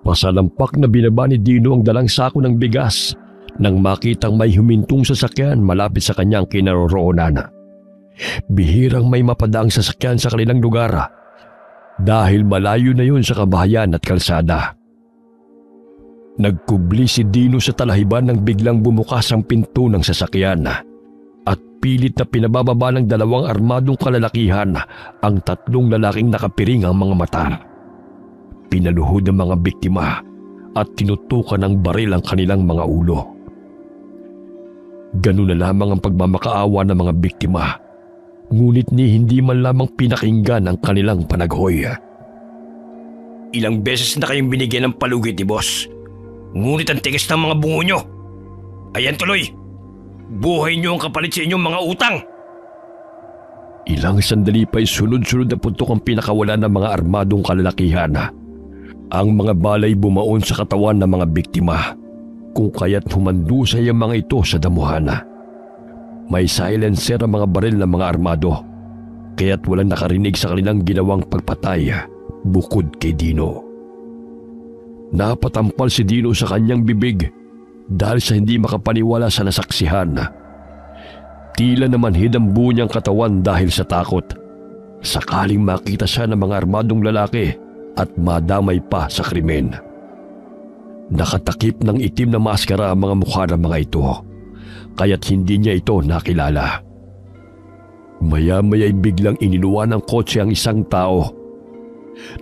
Pasalampak na binaba ni Dino ang dalang sako ng bigas nang makitang may humintong sasakyan malapit sa kanyang kinaroroonan. Bihirang may mapadaang sasakyan sa kanilang lugar dahil malayo na yun sa kabahayan at kalsada. Nagkubli si Dino sa talahiban nang biglang bumukas ang pinto ng sasakyan at pilit na pinabababa ng dalawang armadong kalalakihan ang tatlong lalaking nakapiring ang mga mata. Pinaluhod ng mga biktima at tinutukan ng baril ang kanilang mga ulo. Ganun na lamang ang pagmamakaawa ng mga biktima, ngunit hindi man lamang pinakinggan ang kanilang panaghoy. Ilang beses na kayong binigyan ng palugit ni boss, ngunit ang tigas ng mga bungo nyo. Ayan tuloy, buhay nyo ang kapalit sa inyong mga utang. Ilang sandali pa'y sunod-sunod na puntok ang pinakawalan ng mga armadong kalalakihan. Ang mga balay bumaon sa katawan ng mga biktima, kung kaya't humandusay ang mga ito sa damuhan. May silencer ang mga baril ng mga armado, kaya't walang nakarinig sa kanilang ginawang pagpatay bukod kay Dino. Napatampal si Dino sa kanyang bibig dahil sa hindi makapaniwala sa nasaksihan. Tila naman ang buo niyang katawan dahil sa takot. Sakaling makita siya ng mga armadong lalaki at madamay pa sa krimen. Nakatakip ng itim na maskara ang mga mukha ng mga ito, kaya't hindi niya ito nakilala. Maya-maya'y biglang iniluwa ng kotse ang isang tao.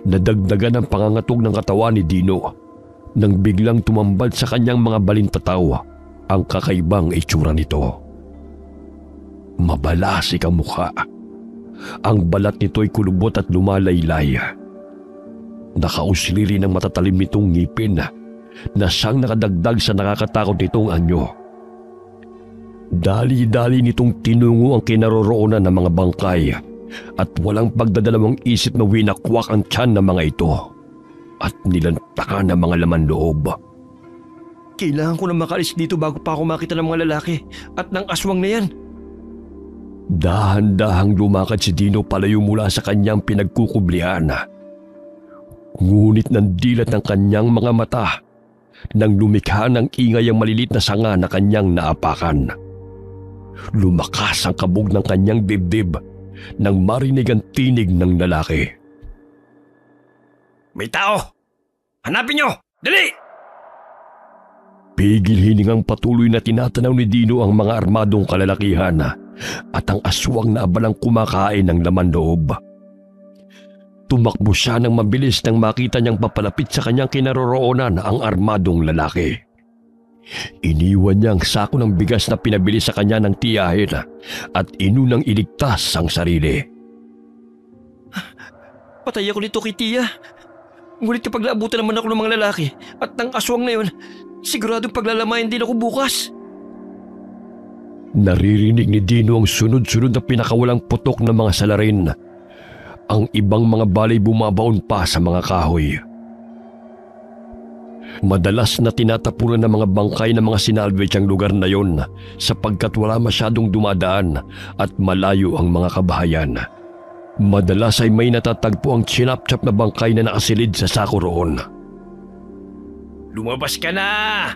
Nadagdagan ang pangangatog ng katawan ni Dino nang biglang tumambad sa kanyang mga balintataw ang kakaibang itsura nito. Mabalasik ang mukha. Ang balat nito'y kulubot at lumalaylay. Nakausli rin ang matatalim nitong ngipin na siyang nakadagdag sa nakakatakot nitong anyo. Dali-dali nitong tinungo ang kinaroroonan ng mga bangkay at walang pagdadalawang isip na winakwak ang tiyan ng mga ito at nilantakan ng mga laman loob. Kailangan ko na makalis dito bago pa ako makita ng mga lalaki at ng aswang na yan. Dahan-dahang lumakad si Dino palayo mula sa kanyang pinagkukublihan. Ngunit nandilat ang kanyang mga mata nang lumikha ng ingay ang malilit na sanga na kanyang naapakan. Lumakas ang kabog ng kanyang dibdib nang marinig ang tinig ng lalaki. May tao! Hanapin nyo! Dali! Pigil hiningang patuloy na tinatanaw ni Dino ang mga armadong kalalakihan at ang aswang na abalang kumakain ng laman loob. Tumakbo siya ng mabilis nang makita niyang papalapit sa kanyang kinaroroonan ang armadong lalaki. Iniwan niya ang sako ng bigas na pinabili sa kanya ng tiyahin at inunang iligtas ang sarili. Patay ako nito kay tiya. Ngunit kapag naabutan naman ako ng mga lalaki at ng aswang na yun, siguradong paglalamayan din ako bukas. Naririnig ni Dino ang sunod-sunod na pinakawalang putok ng mga salarin. Ang ibang mga balay bumabaon pa sa mga kahoy. Madalas na tinatapunan ng mga bangkay ng mga sinalvage ang lugar na yon sapagkat wala masyadong dumadaan at malayo ang mga kabahayan. Madalas ay may natatagpo ang chinap-chap na bangkay na nakasilid sa sako roon. Lumabas ka na!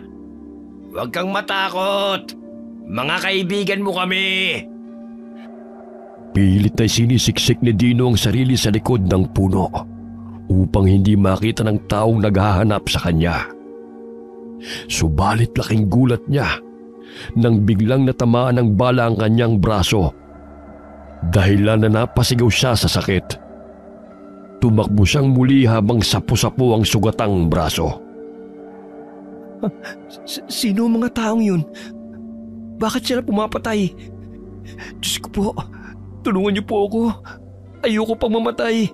Huwag kang matakot! Mga kaibigan mo kami! Pilit na sinisiksik ni Dino ang sarili sa likod ng puno upang hindi makita ng taong naghahanap sa kanya. Subalit laking gulat niya nang biglang natamaan ng bala ang kanyang braso. Dahilan na napasigaw siya sa sakit. Tumakbo siyang muli habang sapu-sapu ang sugatang braso. Sino ang mga taong yun? Bakit sila pumapatay? Diyos ko po, tulungan niyo po ako. Ayoko pang mamatay.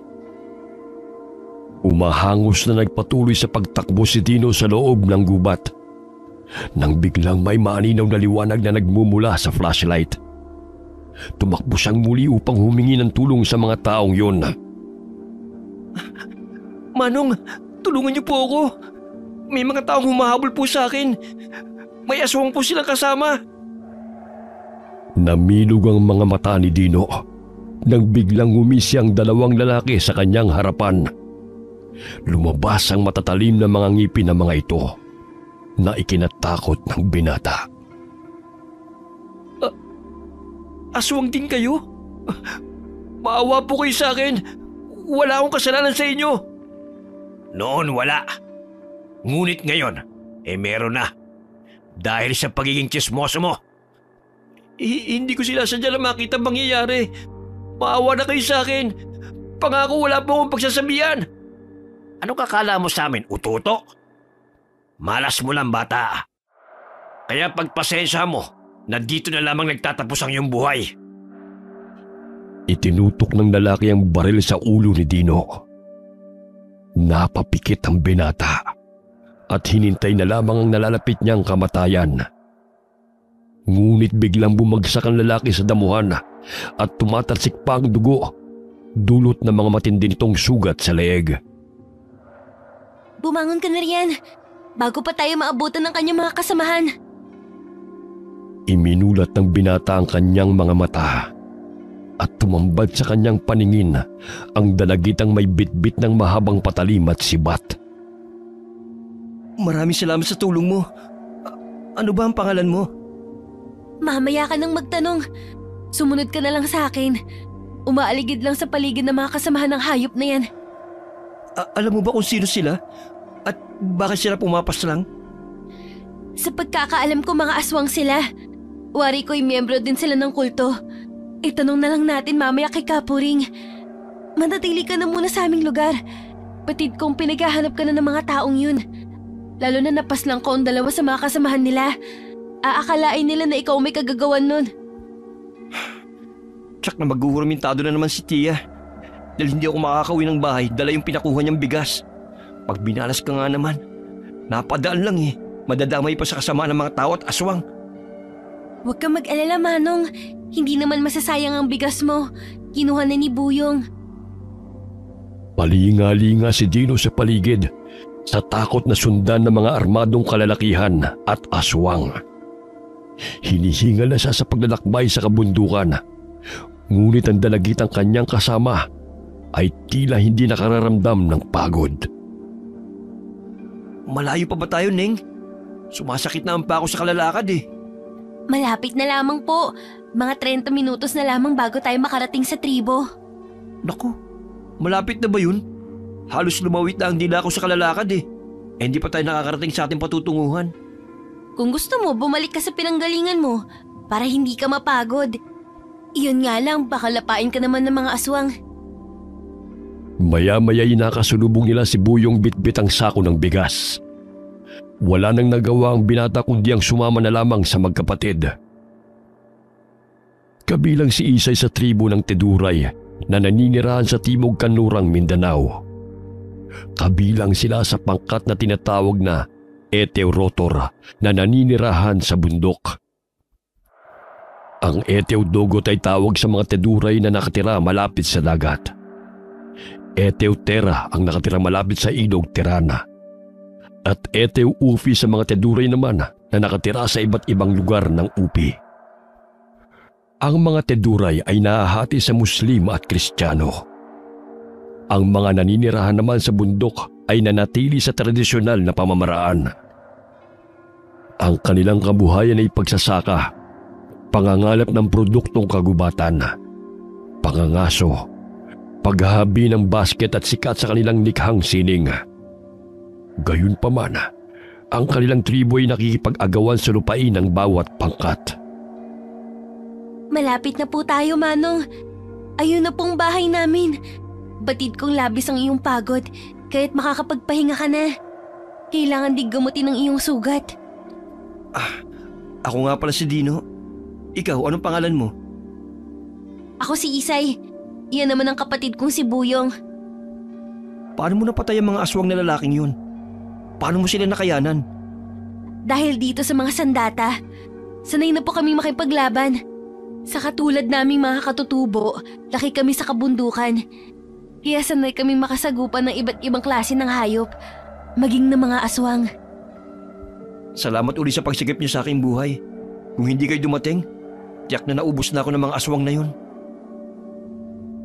Umahangos na nagpatuloy sa pagtakbo si Dino sa loob ng gubat nang biglang may maninaw na liwanag na nagmumula sa flashlight. Tumakbo siyang muli upang humingi ng tulong sa mga taong yun. Manong, tulungan niyo po ako. May mga taong humahabol po sa akin. May aswang po silang kasama. Namilog ang mga mata ni Dino nang biglang umisi ang dalawang lalaki sa kanyang harapan. lumabas ang matatalim na mga ngipin ng mga ito na ikinatakot ng binata. Aswang din kayo? Maawa po kayo sa akin. Wala akong kasalanan sa inyo. Noon wala. Ngunit ngayon, meron na. Dahil sa pagiging tsismoso mo. Hindi ko sila sadya na makita mangyayari. Maawa na kayo sa akin. Pangako wala po akong pagsasabihan. Anong kakala mo sa amin, ututo? Malas mo lang, bata. Kaya pagpasensya mo, na dito na lamang nagtatapos ang iyong buhay. Itinutok ng lalaki ang baril sa ulo ni Dino. Napapikit ang binata at hinintay na lamang ang nalalapit niyang kamatayan. Ngunit biglang bumagsak ang lalaki sa damuhan at tumatalsik pa ang dugo, dulot ng mga matindi nitong sugat sa leeg. Bumangon ka na riyan, bago pa tayo maabutan ng kanyang mga kasamahan. Iminulat ng binata ang kanyang mga mata at tumambad sa kanyang paningin ang dalagitang may bitbit ng mahabang patalim at sibat. Maraming salamat sa tulong mo. Ano ba ang pangalan mo? Mamaya ka nang magtanong. Sumunod ka na lang sa akin. Umaaligid lang sa paligid ng mga kasamahan ng hayop na yan. Alam mo ba kung sino sila? At bakit sila pumapas lang? Sa pagkakaalam ko, mga aswang sila. Wari ko'y miyembro din sila ng kulto. Itanong na lang natin mamaya kay Kapuring. Manatili ka na muna sa aming lugar. Batid kong pinaghahanap ka na ng mga taong yun. Lalo na napaslang ko ang dalawa sa mga kasamahan nila. Aakalain nila na ikaw may kagagawan nun. Tsak na maghuhurmintado na naman si Tia. Dahil hindi ako makakauwi ng bahay, dala yung pinakuha niyang bigas. Pag binalas ka nga naman, napadaan lang eh. Madadamay pa sa kasama ng mga tao at aswang. Huwag kang mag-alala, Manong. Hindi naman masasayang ang bigas mo. Kinuha na ni Buyong. Palinga-linga si Dino sa paligid sa takot na sundan ng mga armadong kalalakihan at aswang. Hinihingal na siya sa paglalakbay sa kabundukan. Ngunit ang dalagitang kanyang kasama ay tila hindi nakararamdam ng pagod. Malayo pa ba tayo, Neng? Sumasakit na ang pa ako sa kalalakad eh. Malapit na lamang po. Mga 30 minutos na lamang bago tayo makarating sa tribo. Naku, malapit na ba yun? Halos lumawit na ang dila ko sa kalalakad eh. Hindi pa tayo nakakarating sa ating patutunguhan. Kung gusto mo, bumalik ka sa pinanggalingan mo para hindi ka mapagod. Iyon nga lang, baka lapain ka naman ng mga aswang. Maya-maya nakasulubong nila si Buyong bitbit ang sako ng bigas. Wala nang nagawa ang binata kundi ang sumama na lamang sa magkapatid. Kabilang si Isay sa tribo ng Teduray na naninirahan sa Timog Kanlurang Mindanao. Kabilang sila sa pangkat na tinatawag na Eteurotor na naninirahan sa bundok. Ang Eteudogot ay tawag sa mga Teduray na nakatira malapit sa dagat. Eteutera ang nakatira malapit sa ilog Tirana. At Eteu-Ufi sa mga Teduray naman na nakatira sa iba't ibang lugar ng Upi. Ang mga Teduray ay nahahati sa Muslim at Kristiyano. Ang mga naninirahan naman sa bundok ay nanatili sa tradisyonal na pamamaraan. Ang kanilang kabuhayan ay pagsasaka, pangangalap ng produktong kagubatan, pangangaso, paghahabi ng basket at sikat sa kanilang likhang sining. Gayunpaman, ang kanilang tribo ay nakikipag-agawan sa lupain ng bawat pangkat. Malapit na po tayo, Manong. Ayun na pong bahay namin. Batid kong labis ang iyong pagod, kaya't makakapagpahinga ka na. Kailangan din gamutin ang iyong sugat. Ako nga pala si Dino. Ikaw, anong pangalan mo? Ako si Isay. Iyan naman ang kapatid kong si Buyong. Paano mo napatay ang mga aswang na lalaking yun? Paano mo sila nakayanan? Dahil dito sa mga sandata, sanay na po kami makipaglaban. Sa katulad naming mga katutubo, laki kami sa kabundukan. Kaya sanay kami makasagupan ng iba't ibang klase ng hayop, maging ng mga aswang. Salamat uli sa pagsigip niyo sa aking buhay. Kung hindi kayo dumating, tiyak na naubos na ako ng mga aswang na yun.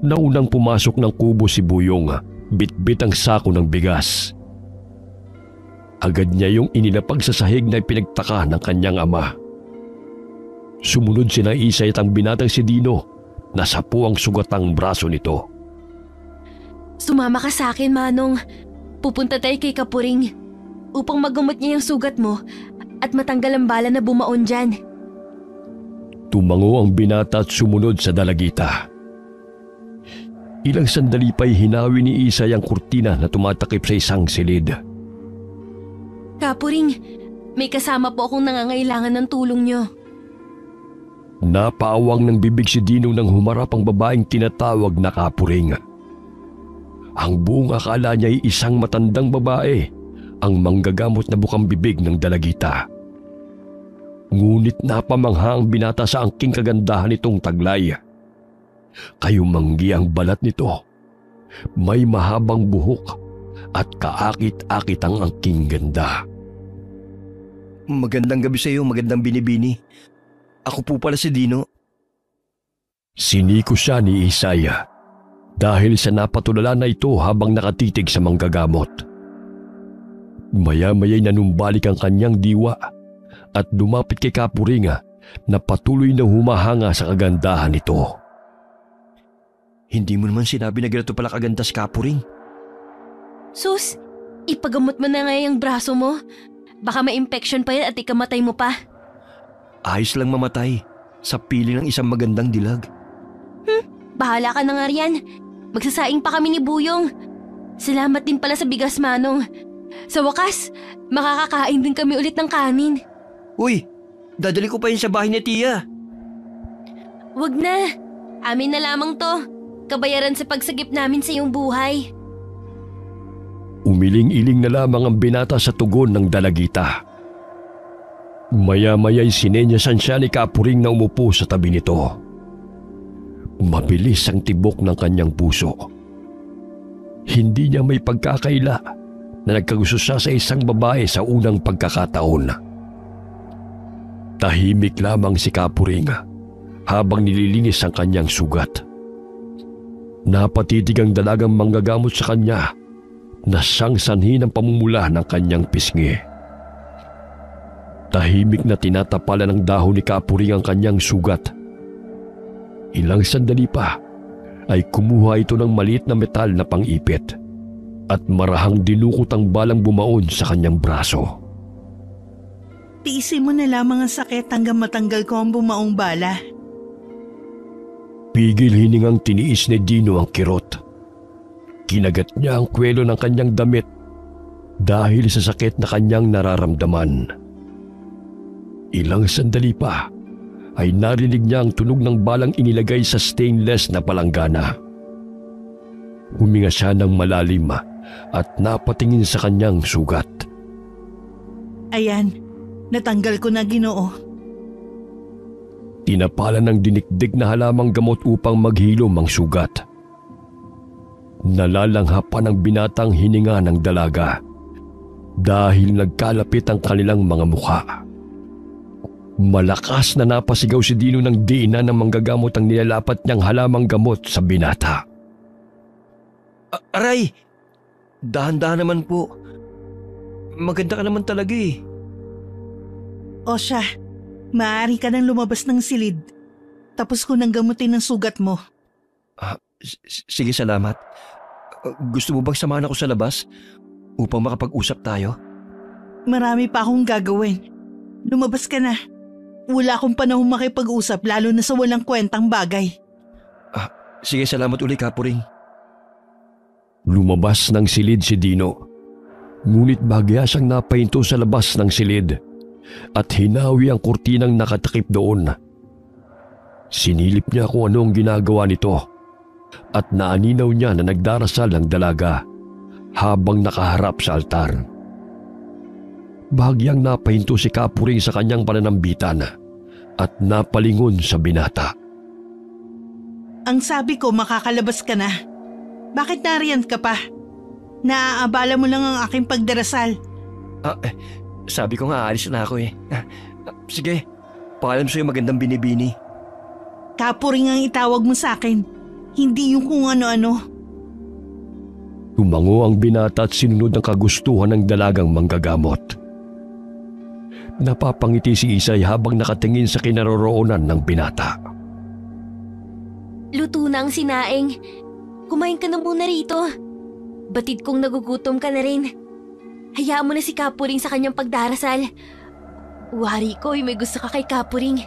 Naunang pumasok ng kubo si Buyong bitbit ang sako ng bigas. Agad niya yung inilapag sa sahig na pinagtaka ng kanyang ama. Sumunod sina Isay at ang binatang si Dino na sapu ang sugatang braso nito. Sumama ka sa akin, Manong. Pupunta tayo kay Kapuring upang magamot niya yung sugat mo at matanggal ang bala na bumaon dyan. Tumango ang binata at sumunod sa dalagita. Ilang sandali pa'y hinawi ni Isay ang kurtina na tumatakip sa isang silid. Kapuring, may kasama po akong nangangailangan ng tulong niyo. Napaawang ng bibig si Dino nang humarap ang babaeng tinatawag na Kapuring. Ang buong akala niya ay isang matandang babae, ang manggagamot na bukang bibig ng dalagita. Ngunit napamangha ang binata sa angking kagandahan nitong taglay. Kayumanggi ang balat nito. May mahabang buhok at kaakit-akit ang angking ganda. Magandang gabi sa iyo, magandang binibini. Ako po pala si Dino. Siniko siya ni Isaya dahil sa napatulala na ito habang nakatitig sa manggagamot. Maya-maya'y nanumbalik ang kanyang diwa at lumapit kay Kapuring na patuloy na humahanga sa kagandahan nito. Hindi mo naman sinabi na ganito pala kaganda si Kapuring. Sus, ipagamot mo na nga yung braso mo. Baka ma-infection pa yan at ikamatay mo pa. Ayos lang mamatay sa piling ng isang magandang dilag. Bahala ka na nga riyan. Magsasaing pa kami ni Buyong. Salamat din pala sa bigas, Manong. Sa wakas, makakakain din kami ulit ng kanin. Uy, dadali ko pa yun sa bahay ni Tia. Wag na. Amin na lamang to. Kabayaran sa pagsagip namin sa iyong buhay. Umiling-iling na lamang ang binata sa tugon ng dalagita. Maya-maya'y sinenyasan siya ni Kapuring na umupo sa tabi nito. Mabilis ang tibok ng kanyang puso. Hindi niya may pagkakaila na nagkagusto siya sa isang babae sa unang pagkakataon. Tahimik lamang si Kapuring habang nililinis ang kanyang sugat. Napatitig ang dalagang manggagamot sa kanya na siyang sanhi ng pamumula ng kanyang pisngi. Tahimik na tinatapalan ng dahon ni Kapuring ang kanyang sugat. Ilang sandali pa ay kumuha ito ng maliit na metal na pang-ipit at marahang dinukot ang balang bumaon sa kanyang braso. Tiisin mo na lamang ang sakit hanggang matanggal ko ang bumaong bala. Pigil hiningang tiniis ni Dino ang kirot. Kinagat niya ang kwelo ng kanyang damit dahil sa sakit na kanyang nararamdaman. Ilang sandali pa ay narinig niya ang tunog ng balang inilagay sa stainless na palanggana. Huminga siya ng malalim at napatingin sa kanyang sugat. Ayan, natanggal ko na, Ginoo. Tinapalan ng dinikdik na halamang gamot upang maghilom ang sugat. Nalalangha pa ng binatang hininga ng dalaga dahil nagkalapit ang kanilang mga mukha. Malakas na napasigaw si Dino ng diina ng manggagamot ang nilalapat niyang halamang gamot sa binata. Aray! Dahan-dahan naman po. Maganda ka naman talaga eh. O siya, maaari ka nang lumabas ng silid. Tapos ko nang gamutin ang sugat mo. Sige, salamat. Gusto mo bang samahan ako sa labas upang makapag-usap tayo? Marami pa akong gagawin. Lumabas ka na. Wala akong panahon makipag-usap lalo na sa walang kwentang bagay. Sige, salamat uli, Kapuring. Lumabas ng silid si Dino. Ngunit bagya siyang napahinto sa labas ng silid at hinawi ang kurtinang nakatakip doon. Sinilip niya kung ano ang ginagawa nito at naaninaw niya na nagdarasal ang dalaga habang nakaharap sa altar. Bahagyang napahinto si Kapuring sa kanyang pananambitan at napalingon sa binata. Ang sabi ko makakalabas ka na. Bakit nariyan ka pa? Naaabala mo lang ang aking pagdarasal. Sabi ko nga aalis na ako eh. Sige, paalam sa'yo magandang binibini. Kapuring ang itawag mo sa akin. Hindi yung kung ano-ano. Tumango ang binata at sinunod ang kagustuhan ng dalagang manggagamot. Napapangiti si Isay habang nakatingin sa kinaroroonan ng binata. Luto na ang sinaing. Kumain ka na muna rito. Batid kong nagugutom ka na rin. Hayaan mo na si Kapuring sa kanyang pagdarasal. Wari ko, may gusto ka kay Kapuring.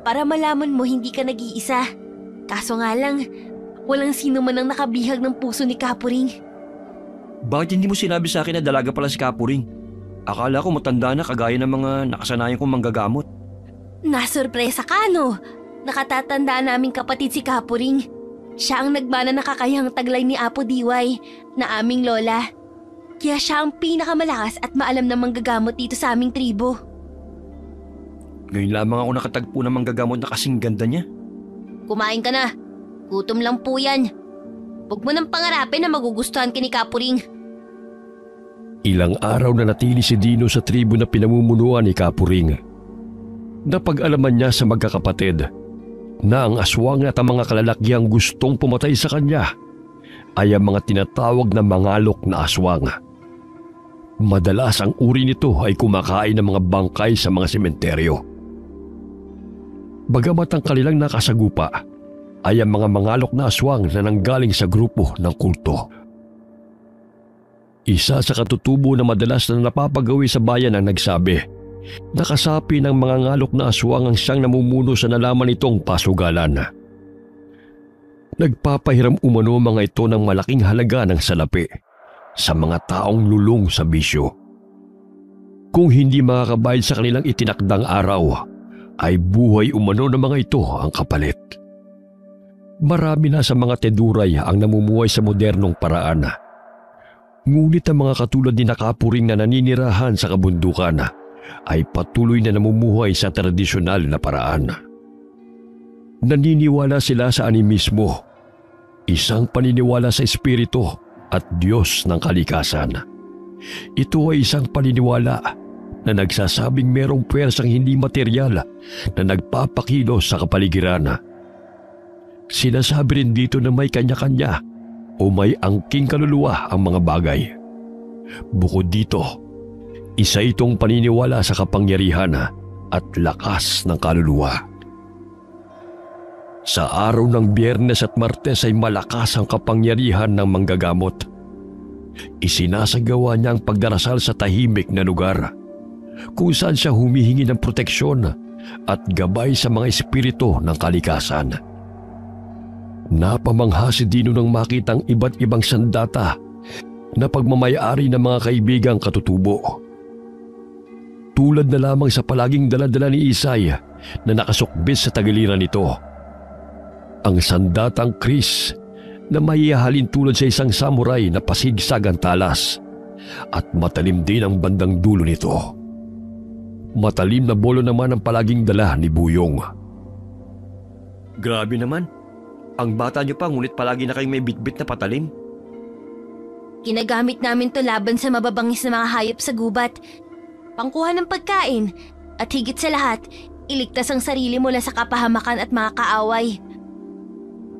Para malaman mo hindi ka nag-iisa. Kaso nga lang, walang sino man ang nakabihag ng puso ni Kapuring. Bakit hindi mo sinabi sa akin na dalaga pala si Kapuring? Akala ko matanda na kagaya ng mga nakasanayan kong manggagamot. Nasurpresa ka, no? Nakatatanda naming kapatid si Kapuring. Siya ang nagmana na kakayang taglay ni Apo Diway na aming lola. Kaya siya ang pinakamalakas at maalam na manggagamot dito sa aming tribo. Ngayon lamang ako nakatagpo ng manggagamot na kasing ganda niya. Kumain ka na. Gutom lang po yan. Huwag mo nang pangarapin na magugustuhan ka ni Kapuring. Ilang araw na natili si Dino sa tribo na pinamumunuan ni Kapuring. Napag-alaman niya sa magkakapatid na ang aswang at ang mga kalalakiang gustong pumatay sa kanya ay ang mga tinatawag na mangalok na aswang. Madalas ang uri nito ay kumakain ng mga bangkay sa mga sementeryo. Bagamat ang kanilang nakasagupa ay ang mga mangalok na aswang na nanggaling sa grupo ng kulto. Isa sa katutubo na madalas na napapagawi sa bayan ang nagsabi, nakasapi ng mga ngalok na aswang ang siyang namumuno sa nalaman itong pasugalan. Nagpapahiram umano mga ito ng malaking halaga ng salapi sa mga taong lulong sa bisyo. Kung hindi makakabayad sa kanilang itinakdang araw, ay buhay umano ng mga ito ang kapalit. Marami na sa mga teduray ang namumuhay sa modernong paraan. Ngunit ang mga katulad ni Kapuring na naninirahan sa kabundukan ay patuloy na namumuhay sa tradisyonal na paraan. Naniniwala sila sa animismo, isang paniniwala sa espiritu at Diyos ng kalikasan. Ito ay isang paniniwala na nagsasabing merong pwersang hindi materyal na nagpapakilos sa kapaligiran. Sinasabi rin dito na may kanya-kanya o may angking kaluluwa ang mga bagay. Bukod dito, isa itong paniniwala sa kapangyarihan at lakas ng kaluluwa. Sa araw ng Biyernes at Martes ay malakas ang kapangyarihan ng manggagamot. Isinasagawa niya ang pagdarasal sa tahimik na lugar, kung saan siya humihingi ng proteksyon at gabay sa mga espiritu ng kalikasan. Napamangha si Dino nang makitang iba't ibang sandata na pagmamayari ng mga kaibigang katutubo. Tulad na lamang sa palaging daladala ni Isay na nakasukbis sa tagiliran nito. Ang sandatang Chris na maihahalin tulad sa isang samurai na pasigsag ang talas at matalim din ang bandang dulo nito. Matalim na bolo naman ang palaging dala ni Buyong. Grabe naman. Ang bata niyo pa ngunit palagi na kayong may bitbit na patalim. Ginagamit namin to laban sa mababangis na mga hayop sa gubat, pangkuha ng pagkain, at higit sa lahat, iligtas ang sarili mula sa kapahamakan at mga kaaway.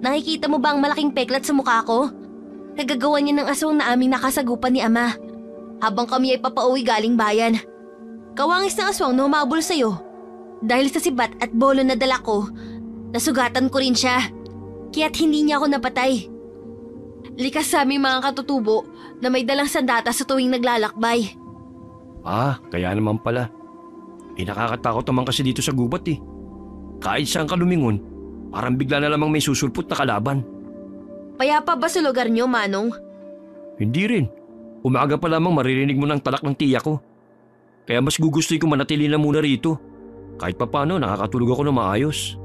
Nakikita mo ba ang malaking peklat sa mukha ko? Kagagawa niya ng aswang na aming nakasagupan ni Ama habang kami ay papauwi galing bayan. Kawangis ng aswang na humabol sa'yo. Dahil sa sibat at bolo na dala ko, nasugatan ko rin siya. Kaya't hindi niya ako napatay. Likas sa aming mga katutubo na may dalang sandata sa tuwing naglalakbay. Kaya naman pala. Nakakatakot naman kasi dito sa gubat eh. Kahit saan ka lumingon, parang bigla na lamang may susulpot na kalaban. Payapa ba sa lugar niyo, Manong? Hindi rin. Umaga pa lamang maririnig mo ng talak ng tiyak ko. Kaya mas gugustuhin ko manatili na muna rito. Kahit papano nakakatulog ako na maayos.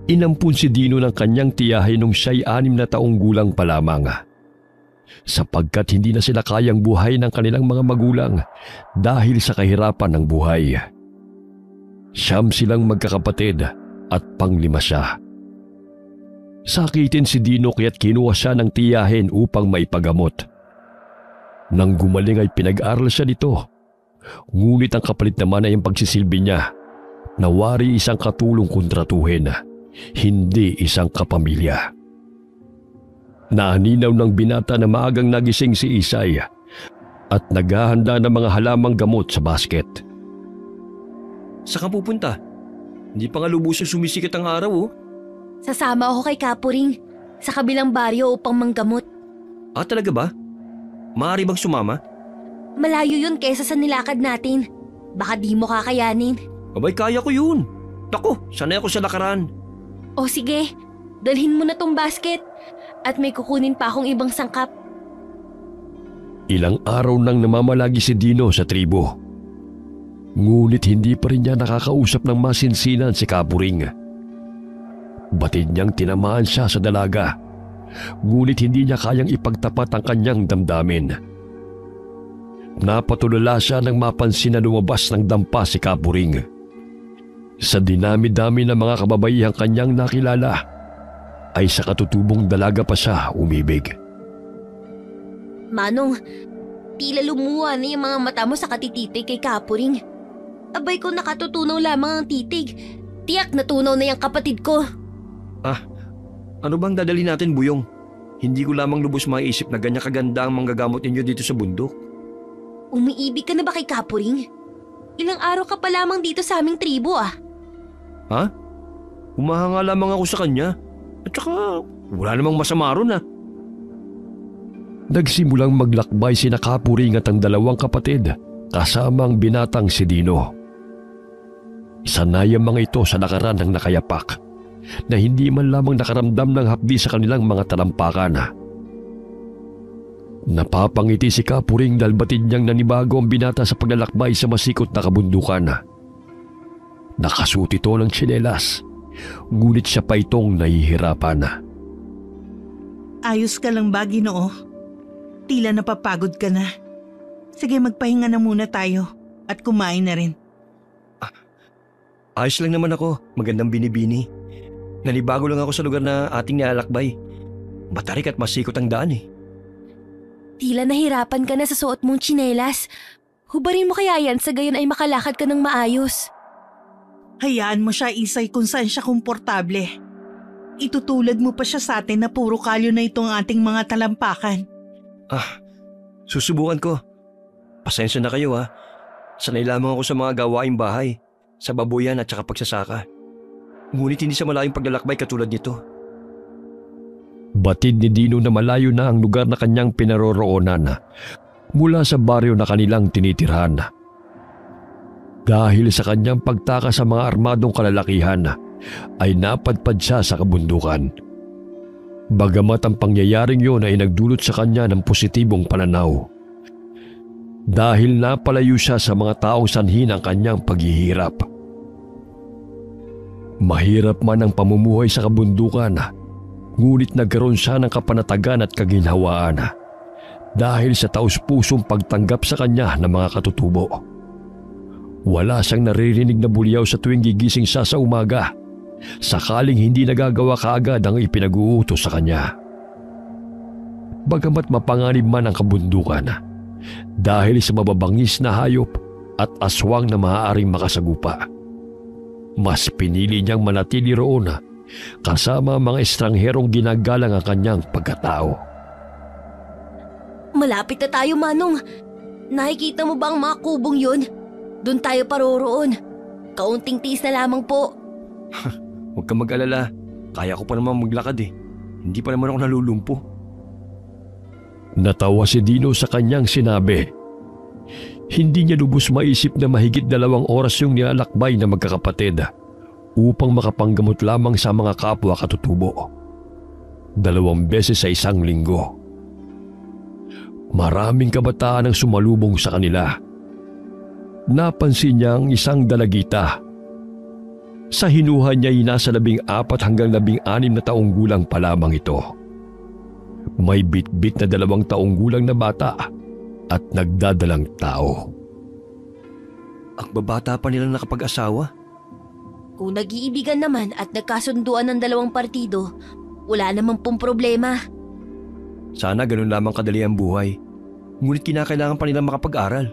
Inampun si Dino ng kanyang tiyahin nung siya'y 6 na taong gulang pa lamang. Sapagkat hindi na sila kayang buhay ng kanilang mga magulang dahil sa kahirapan ng buhay. 9 silang magkakapatid at pang-5 siya. Sakitin si Dino kaya't kinuha siya ng tiyahin upang maipagamot. Nang gumaling ay pinag-aral siya nito. Ngunit ang kapalit naman ay ang pagsisilbi niya na wari isang katulong kontratuhin, hindi isang kapamilya. Naaninaw ng binata na maagang nagising si Isay at naghahanda ng mga halamang gamot sa basket. Saan ka pupunta? Hindi pa nga lubusang sumisikat ang araw oh. Sasama ako kay Kapuring sa kabilang baryo upang manggamot. Ah, talaga ba? Maaari bang sumama? Malayo yun kaysa sa nilakad natin. Baka di mo kakayanin. Abay, kaya ko yun. Naku, sanay ako sa lakaran. O sige, dalhin mo na tong basket at may kukunin pa akong ibang sangkap. Ilang araw nang namamalagi si Dino sa tribo. Ngunit hindi pa rin niya nakakausap ng masinsinan si Kapuring. Batid niyang tinamaan siya sa dalaga, ngunit hindi niya kayang ipagtapat ang kanyang damdamin. Napatulala siya nang mapansin na lumabas ng dampa si Kapuring. Sa dinami-dami ng mga kababaihang kanyang nakilala, ay sa katutubong dalaga pa siya umibig. Manong, tila lumuha na yung mga mata mo sa katititig kay Kapuring. Abay ko nakatutunaw lamang ang titig. Tiyak natunaw na yung kapatid ko. Ah, ano bang dadali natin, Buyong? Hindi ko lamang lubos maiisip na ganyan kaganda ang manggagamot ninyo dito sa bundok. Umiibig ka na ba kay Kapuring? Ilang araw ka pa lamang dito sa aming tribo ah. Ha? Humahanga lamang ako sa kanya. At saka, wala namang masama ron ah. Nagsimulang maglakbay sina Kapuring at ang dalawang kapatid kasama ang binatang si Dino. Sanay ang mga ito sa lakaran ng nakayapak na hindi man lamang nakaramdam ng hapdi sa kanilang mga talampakan. Napapangiti si Kapuring dahil batid niyang nanibago ang binata sa paglalakbay sa masikot na kabundukan. Nakasuot ito ng tsinelas, ngunit siya pa itong nahihirapan. Ayos ka lang ba, Ginoo? Tila napapagod ka na. Sige, magpahinga na muna tayo at kumain na rin. Ayos lang naman ako, magandang binibini. Nanibago lang ako sa lugar na ating nilalakbay. Matarik at masikot ang daan eh. Tila nahirapan ka na sa suot mong tsinelas. Hubarin mo kaya yan sa gayon ay makalakad ka ng maayos. Hayaan mo siya, Isay, kung saan siya komportable. Itutulad mo pa siya sa atin na puro kalyo na itong ating mga talampakan. Ah, susubukan ko. Pasensya na kayo ha. Sanay lamang ako sa mga gawaing bahay, sa babuyan at saka pagsasaka. Ngunit hindi sa malayong paglalakbay katulad nito. Batid ni Dino na malayo na ang lugar na kanyang pinaroroonan mula sa baryo na kanilang tinitirhan. Dahil sa kanyang pagtaka sa mga armadong kalalakihan, ay napadpad siya sa kabundukan. Bagamat ang pangyayaring yun ay nagdulot sa kanya ng positibong pananaw. Dahil napalayo siya sa mga taong sanhi ng kanyang paghihirap. Mahirap man ang pamumuhay sa kabundukan, ngunit nagkaroon siya ng kapanatagan at kaginhawaan dahil sa taus-pusong pagtanggap sa kanya ng mga katutubo. Wala siyang naririnig na bulyaw sa tuwing gigising siya sa umaga, sakaling hindi nagagawa kaagad ang ipinag-uutos sa kanya. Bagamat mapanganib man ang kabundukan, dahil sa mababangis na hayop at aswang na maaaring makasagupa, mas pinili niyang manatili roon kasama mga estrangherong ginagalang ang kanyang pagkatao. Malapit na tayo, Manong. Nakikita mo ba ang mga kubong yun? Doon tayo paroroon. Kaunting tiis na lamang po. Huwag kang mag-alala. Kaya ko pa naman maglakad eh. Hindi pa naman ako nalulumpo. Natawa si Dino sa kanyang sinabi. Hindi niya lubos maisip na mahigit 2 oras yung nilalakbay na magkakapatid upang makapanggamot lamang sa mga kapwa katutubo. 2 beses sa isang linggo. Maraming kabataan ang sumalubong sa kanila. Napansin niya ang isang dalagita. Sa hinuha niya ay nasa 14 hanggang 16 na taong gulang pa lamang ito. May bitbit na 2 taong gulang na bata at nagdadalang tao. Ang babata pa nilang nakapag-asawa? Kung nag-iibigan naman at nagkasunduan ng 2 partido, wala namang pong problema. Sana ganun lamang kadali ang buhay. Ngunit kinakailangan pa nilang makapag-aral.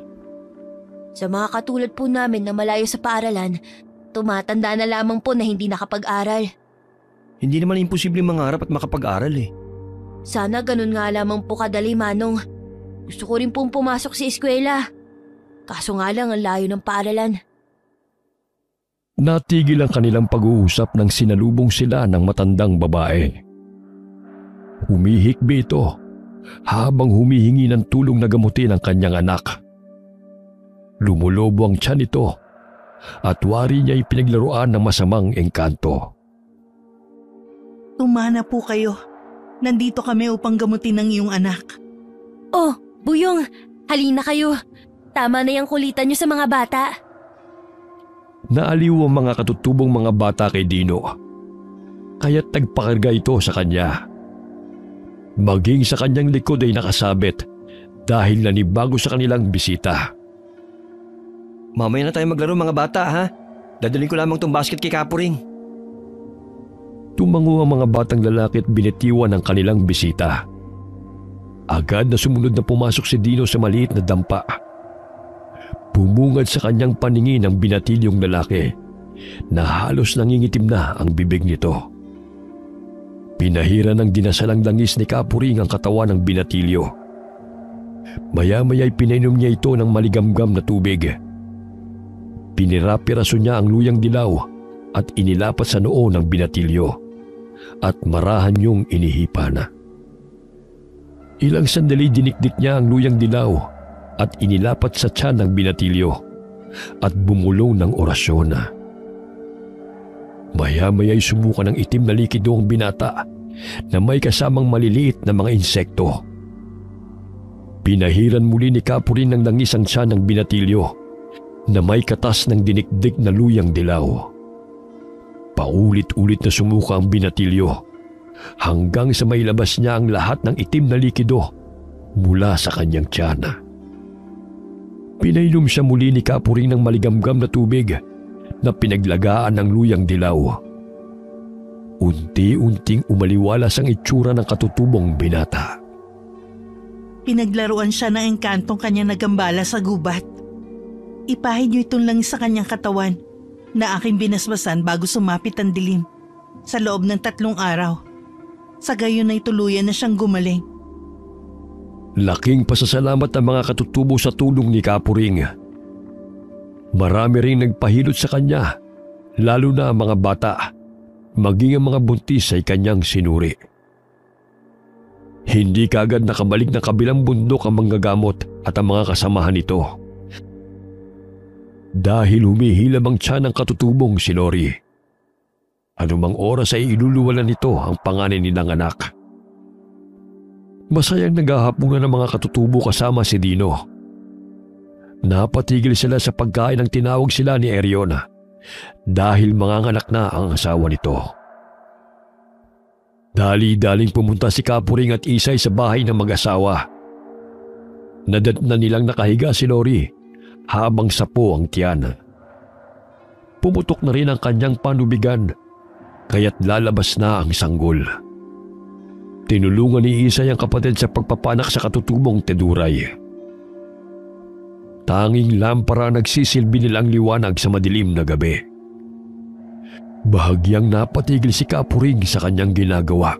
Sa mga katulad po namin na malayo sa paaralan, tumatanda na lamang po na hindi nakapag-aral. Hindi naman imposibleng mangarap at makapag-aral eh. Sana ganun nga lamang po kadali, Manong. Gusto ko rin pong pumasok sa eskwela. Kaso nga lang ang layo ng paaralan. Natigil ang kanilang pag-uusap nang sinalubong sila ng matandang babae. Humihikbi ito habang humihingi ng tulong na gamutin ang kanyang anak. Lumulobo ang tiyan nito at wari niya pinaglaruan ng masamang engkanto. Tumana po kayo. Nandito kami upang gamutin ang iyong anak. Oh, Buyong, halina kayo. Tama na yung kulitan niyo sa mga bata. Naaliw ang mga katutubong mga bata kay Dino, kaya't nagpakarga ito sa kanya. Maging sa kanyang likod ay nakasabit dahil nanibago sa kanilang bisita. Mamaya na tayo maglaro mga bata ha. Dadalhin ko lamang tong basket kay Kapuring. Tumango ang mga batang lalaki at binitiwan ang kanilang bisita. Agad na sumunod na pumasok si Dino sa maliit na dampa. Bumungad sa kanyang paningin ang binatilyong lalaki na halos nangingitim na ang bibig nito. Pinahira ng dinasalang langis ni Kapuring ang katawan ng binatilyo. Maya-maya'y pinainom niya ito ng maligamgam na tubig. Pinirapiraso niya ang luyang dilaw at inilapat sa noo ng binatilyo at marahan niyong inihipan. Ilang sandali dinikdik niya ang luyang dilaw at inilapat sa tiyan ng binatilyo at bumulong ng orasyon. Maya-maya'y sumuka ng itim na likido ang binata na may kasamang maliliit na mga insekto. Pinahiran muli ni Kapuring ng langis ang tiyan ng binatilyo na may katas ng dinikdik na luyang dilaw. Paulit-ulit na sumuka ang binatilyo hanggang sa mailabas niya ang lahat ng itim na likido mula sa kanyang tiyan. Pinainom siya muli ni Kapuring ng maligamgam na tubig na pinaglagaan ng luyang dilaw. Unti-unting umaliwalas ang itsura ng katutubong binata. Pinaglaruan siya ng engkantong kanya nagambala sa gubat. Ipahid niyo itong langis sa kanyang katawan na aking binasbasan bago sumapit ang dilim sa loob ng 3 araw. Sa gayon ay tuluyan na siyang gumaling. Laking pasasalamat ang mga katutubo sa tulong ni Kapuring. Marami ring nagpahilot sa kanya, lalo na ang mga bata, maging ang mga buntis ay kanyang sinuri. Hindi kaagad nakabalik ng kabilang bundok ang manggagamot at ang mga kasamahan nito. Dahil humihilab ang tiyan ng katutubong si Lori. Anumang oras ay iluluwalan nito ang panganay nilang anak. Masayang naghahapunan ng mga katutubo kasama si Dino. Napatigil sila sa pagkain ng tinawag sila ni Erion dahil manganganak na ang asawa nito. Dali-daling pumunta si Kapuring at Isay sa bahay ng mag-asawa. Nadatnan nilang nakahiga si Lori habang sapo ang tiyan. Pumutok na rin ang kanyang panubigan kaya't lalabas na ang sanggol. Tinulungan ni Isay ang kapatid sa pagpapanak sa katutubong teduray. Tanging lampara nagsisilbi nilang liwanag sa madilim na gabi. Bahagyang napatigil si Kapuring sa kanyang ginagawa.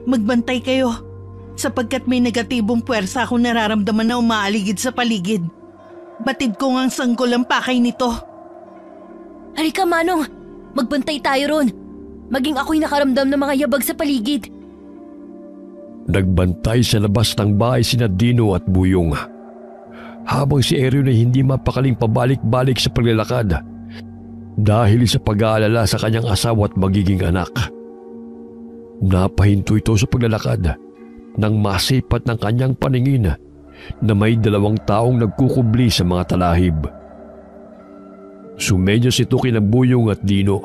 Magbantay kayo sapagkat may negatibong puwersa akong nararamdaman na umaaligid sa paligid. Batid ko ngang sanggol ang pakay nito. Halika, Manong. Magbantay tayo ron. Maging ako'y nakaramdam ng mga yabag sa paligid. Nagbantay sa labas ng bahay sina Dino at Buyong. Habang si Erion ay hindi mapakaling pabalik-balik sa paglalakad dahil sa pag-aalala sa kanyang asawa at magiging anak. Napahinto ito sa paglalakad nang masipat ng kanyang paningin na may 2 taong nagkukubli sa mga talahib. Sumenyas ito kina Buyong at Dino,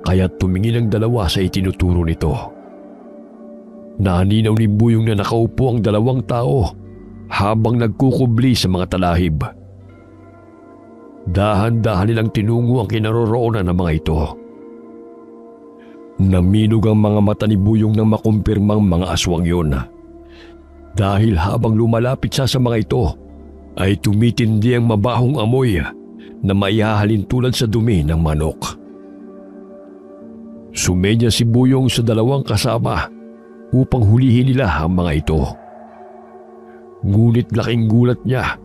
kaya tumingin ang dalawa sa itinuturo nito. Naaninaw ni Buyong na nakaupo ang 2 tao habang nagkukubli sa mga talahib. Dahan-dahan nilang tinungo ang kinaroroonan ng mga ito. Naminog ang mga mata ni Buyong nang makumpirmang mga aswang yun. Dahil habang lumalapit siya sa mga ito, ay tumitindi ang mabahong amoy na maihahalin tulad sa dumi ng manok. Sumenya si Buyong sa 2 kasama upang hulihin nila ang mga ito. Ngunit laking gulat niya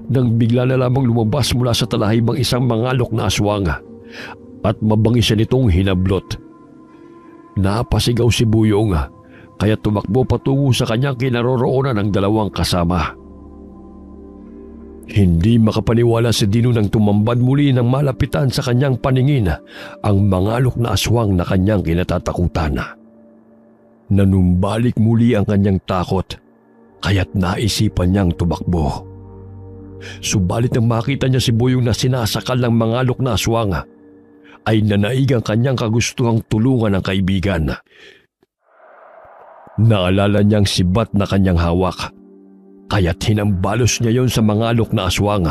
nang bigla na lamang lumabas mula sa talahibang isang mangalok na aswang at mabangis siya nitong hinablot. Napasigaw si Buyong kaya tumakbo patungo sa kanyang kinaroroonan ng dalawang kasama. Hindi makapaniwala si Dino nang tumambad muli ng malapitan sa kanyang paningin ang mangalok na aswang na kanyang kinatatakutan. Nanumbalik muli ang kanyang takot kaya't naisipan niyang tumakbo. Subalit nang makita niya si Buyong na sinasakal ng mangalok na aswang, ay nanaig ang kanyang kagustuhang tulungan ng kaibigan. Naalala niyang sibat na kanyang hawak, kaya't hinambalos niya yon sa mangalok na aswang.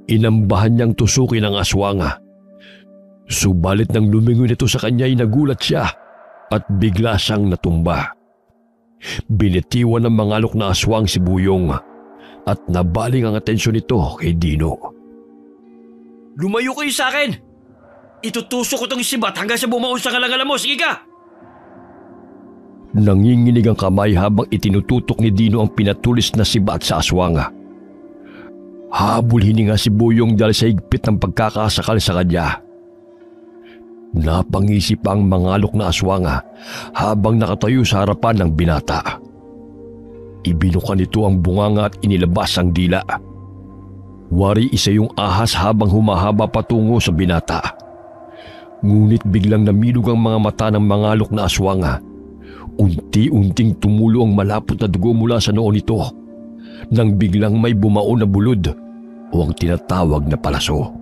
Inambahan niyang tusukin ang aswang. Subalit nang lumingon ito sa kanya ay nagulat siya at bigla siyang natumba. Binitiwan ng mangalok na aswang si Buyong at nabaling ang atensyon nito kay Dino. Lumayo kayo sa akin! Itutusok ko tong sibat hanggang sa bumaon sa kalangala mo. Sige ka! Nanginginig ang kamay habang itinututok ni Dino ang pinatulis na sibat sa aswang. Habol hininga si Buyong dahil sa higpit ng pagkakasakal sa kanya. Napangisip ang mangalok na aswang habang nakatayo sa harapan ng binata. Ibinuka nito ang bunganga at inilabas ang dila. Wari isa yung ahas habang humahaba patungo sa binata. Ngunit biglang namilog ang mga mata ng mangalok na aswang. Unti-unting tumulo ang malapot na dugo mula sa noo nito nang biglang may bumaon na bulod o ang tinatawag na palaso.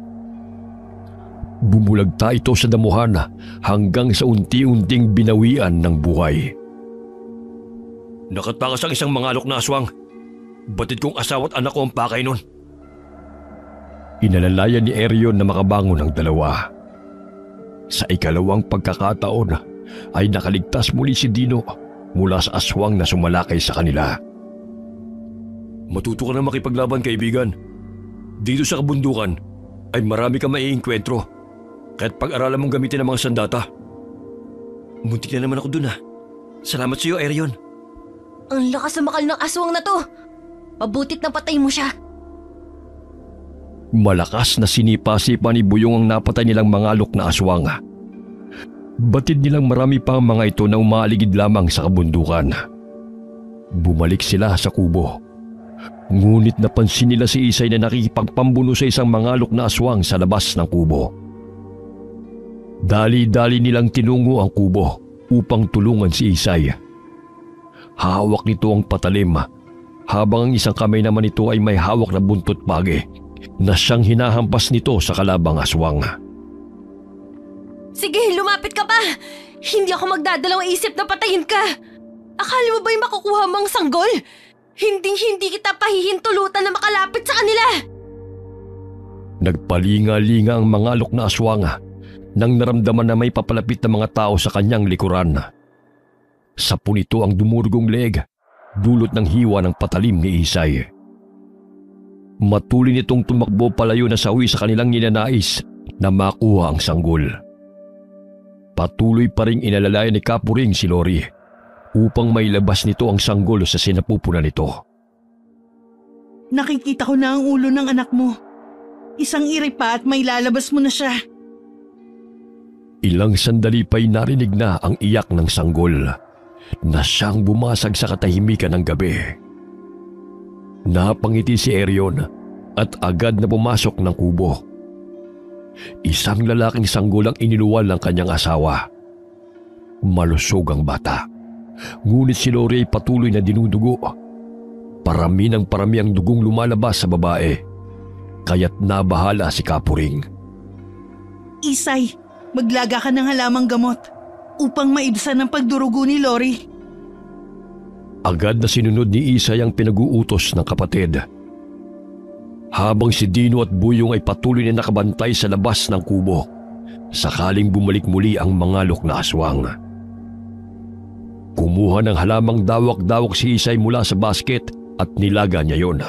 Bumulagta ito sa damuhan hanggang sa unti-unting binawian ng buhay. Nakatakas ang isang mangalok na aswang. Batid kong asawa at anak ko ang pakay nun. Inalalayan ni Erion na makabangon ng dalawa. Sa ikalawang pagkakataon ay nakaligtas muli si Dino mula sa aswang na sumalakay sa kanila. Matuto ka na makipaglaban, kaibigan. Dito sa kabundukan ay marami kang maiengkwentro. Kaya't pag-aralan mong gamitin ang mga sandata. Muntik na naman ako dun . Salamat sa iyo, Erion. Ang lakas sumakal ng aswang na to. Mabutit na patay mo siya. Malakas na sinipa-sipa ni Buyong ang napatay nilang mangalok na aswang. Batid nilang marami pa ang mga ito na umaaligid lamang sa kabundukan. Bumalik sila sa kubo. Ngunit napansin nila si Isay na nakikipagpambuno sa isang mangalok na aswang sa labas ng kubo. Dali-dali nilang tinungo ang kubo upang tulungan si Isay. Hawak nito ang patalim habang ang isang kamay naman nito ay may hawak na buntot pagi na siyang hinahampas nito sa kalabang aswang. Sige, lumapit ka pa. Hindi ako magdadalawang isip na patayin ka. Akala mo ba'y makukuha mo ang sanggol? Hindi kita pahihintulutan na makalapit sa kanila. Nagpalinga-linga ang mangalok na aswang nang naramdaman na may papalapit na mga tao sa kanyang likuran. Sapo nito ang dumurugong leeg, dulot ng hiwa ng patalim ni Isay. Matuloy nitong tumakbo palayo na sawi sa kanilang ninanais na makuha ang sanggol. Patuloy pa ring inalalayan ni Kapuring si Lori upang mailabas nito ang sanggol sa sinapupunan nito. Nakikita ko na ang ulo ng anak mo. Isang iri pa at may lalabas mo na siya. Ilang sandali pa'y narinig na ang iyak ng sanggol na siyang bumasag sa katahimikan ng gabi. Napangiti si Erion at agad na pumasok ng kubo. Isang lalaking sanggol ang iniluwal ng kanyang asawa. Malusog ang bata, ngunit si Lori ay patuloy na dinudugo. Parami ng parami ang dugong lumalabas sa babae, kaya't nabahala si Kapuring. Isay, maglaga ka ng halamang gamot upang maibsan ang pagdurugo ni Lori. Agad na sinunod ni Isay ang pinag-uutos ng kapatid. Habang si Dino at Buyong ay patuloy na nakabantay sa labas ng kubo, sakaling bumalik muli ang mangalok na aswang. Kumuha ng halamang dawak-dawak si Isay mula sa basket at nilaga niya yon.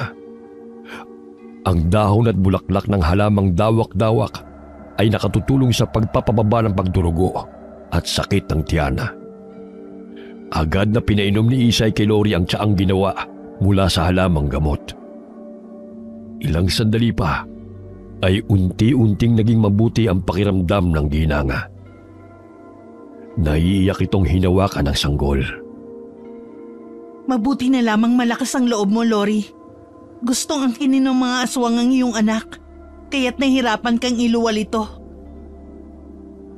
Ang dahon at bulaklak ng halamang dawak-dawak ay nakatutulong sa pagpapababa ng pagdurugo at sakit ng tiyan. Agad na pinainom ni Isay kay Lori ang tsaang ginawa mula sa halamang gamot. Ilang sandali pa ay unti-unting naging mabuti ang pakiramdam ng ginanga. Naiiyak itong hinawakan ng sanggol. Mabuti na lamang malakas ang loob mo, Lori. Gustong angkinin ng mga aswang ang iyong anak, kaya't nahirapan kang iluwal ito.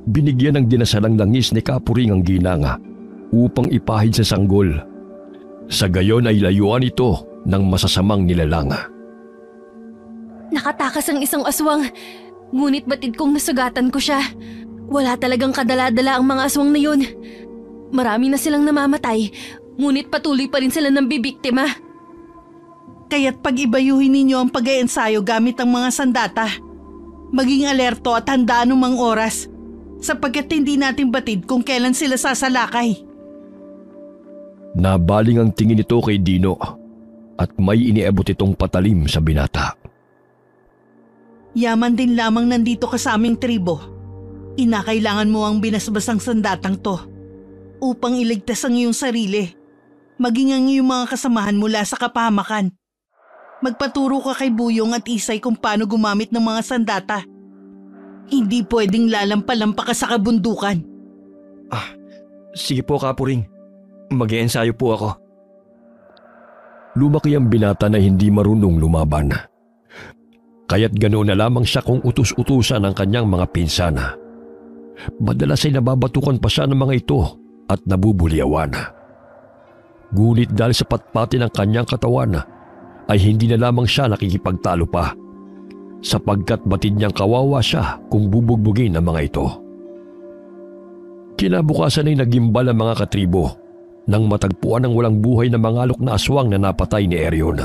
Binigyan ng dinasalang langis ni Kapuring ang ginanga upang ipahid sa sanggol. Sa gayon ay layuan ito ng masasamang nilalanga. Nakatakas ang isang aswang, ngunit batid kong nasugatan ko siya. Wala talagang kadala-dala ang mga aswang na yun. Marami na silang namamatay, ngunit patuloy pa rin sila ng bibiktima. Kaya't pag-ibayuhin ninyo ang pag-iensayo gamit ang mga sandata. Maging alerto at handa anumang oras, sapagkat hindi natin batid kung kailan sila sasalakay. Nabaling ang tingin nito kay Dino at may iniabot itong patalim sa binata. Yaman din lamang nandito ka sa aming tribo. Inakailangan mo ang binasbasang sandatang to upang iligtas ang iyong sarili, maging ang iyong mga kasamahan mula sa kapahamakan. Magpaturo ka kay Buyong at Isay kung paano gumamit ng mga sandata. Hindi pwedeng lalampa-lampa ka sa kabundukan. Sige po, Kapuring. Mag-iensayo po ako. Lumaki ang binata na hindi marunong lumaban. Kaya't ganoon na lamang siya kung utus-utusan ng kanyang mga pinsana. Madalas ay nababatukan pa siya ng mga ito at nabubulyawan. Ngunit dahil sa patpati ng kanyang katawan, ay hindi na lamang siya nakikipagtalo pa, sapagkat batid niyang kawawa siya kung bubugbugin ang mga ito. Kinabukasan ay nagimbal ang mga katribo nang matagpuan ng walang buhay na mga alok na aswang na napatay ni Erion.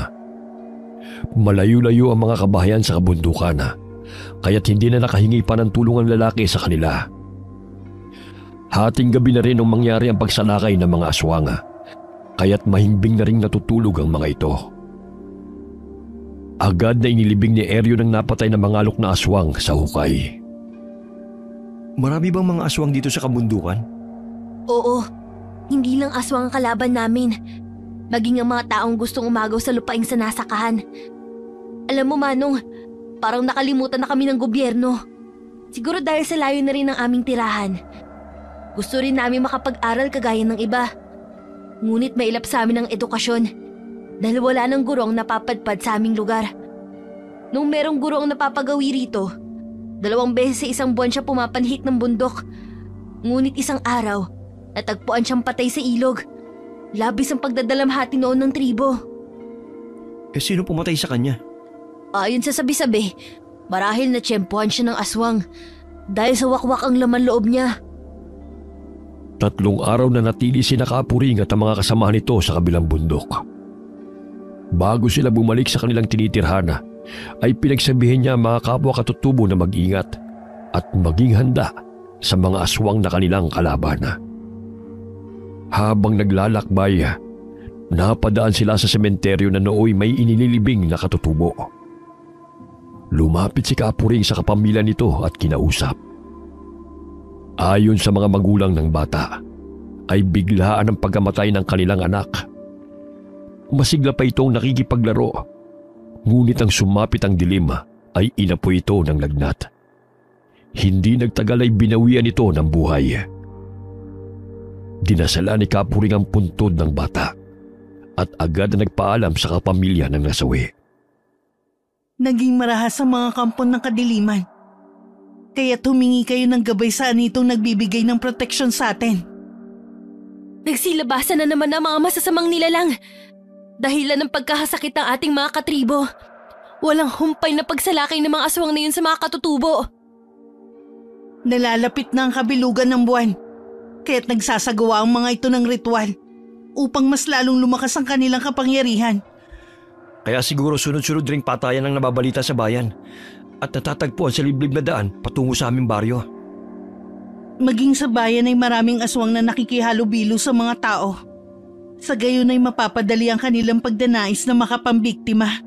Malayo-layo ang mga kabahayan sa kabundukan, kaya't hindi na nakahingi pa ng tulong ang lalaki sa kanila. Hating gabi na rin nung mangyari ang pagsalakay ng mga aswang, kaya't mahimbing na rin natutulog ang mga ito. Agad na inilibing ni Erion ang napatay na mga alok na aswang sa hukay. Marami bang mga aswang dito sa kabundukan? Oo, hindi lang aswang ang kalaban namin. Maging ang mga taong gustong umagaw sa lupaing sinasakahan. Alam mo, Manong, parang nakalimutan na kami ng gobyerno. Siguro dahil sa layo na rin ng aming tirahan. Gusto rin namin makapag-aral kagaya ng iba. Ngunit mailap sa amin ang edukasyon dahil wala ng gurong napapadpad sa aming lugar. Nung merong gurong napapagawi rito, 2 beses sa isang buwan siya pumapanhik ng bundok. Ngunit isang araw, natagpuan siyang patay sa ilog. Labis ang pagdadalamhati noon ng tribo. Sino pumatay sa kanya? Ayon sa sabi-sabi, marahil na tiyempuhan siya ng aswang dahil sa wakwak ang laman loob niya. 3 araw na natili si Kapuring at ang mga kasamahan nito sa kabilang bundok. Bago sila bumalik sa kanilang tinitirhan, ay pinagsabihin niya ang mga kapwa katutubo na mag-ingat at maging handa sa mga aswang na kanilang kalaban. Habang naglalakbay, napadaan sila sa sementeryo na nooy may inililibing na katutubo. Lumapit si Kapuring sa kapamilya nito at kinausap. Ayon sa mga magulang ng bata, ay biglaan ang pagkamatay ng kanilang anak. Masigla pa itong nakikipaglaro, ngunit ang sumapit ang dilim ay inapoy ito ng lagnat. Hindi nagtagal ay binawian ito ng buhay. Dinasala ni Kapuring ang puntod ng bata at agad na nagpaalam sa kapamilya ng nasawi. Naging marahas ang mga kampon ng kadiliman. Kaya't humingi kayo ng gabay sa anitong nagbibigay ng proteksyon sa atin. Nagsilabasan na naman ang mga masasamang nilalang. Dahilan ng pagkakasakit ng ating mga katribo. Walang humpay na pagsalakay ng mga aswang na yun sa mga katutubo. Nalalapit na ang kabilugan ng buwan. Kaya't nagsasagawa ang mga ito ng ritual upang mas lalong lumakas ang kanilang kapangyarihan. Kaya siguro sunod-sunod ring patayan ang nababalita sa bayan at natatagpuan sa liblib na daan patungo sa aming baryo. Maging sa bayan ay maraming aswang na nakikihalubilo sa mga tao. Sa gayon ay mapapadali ang kanilang pagdanais na makapambiktima.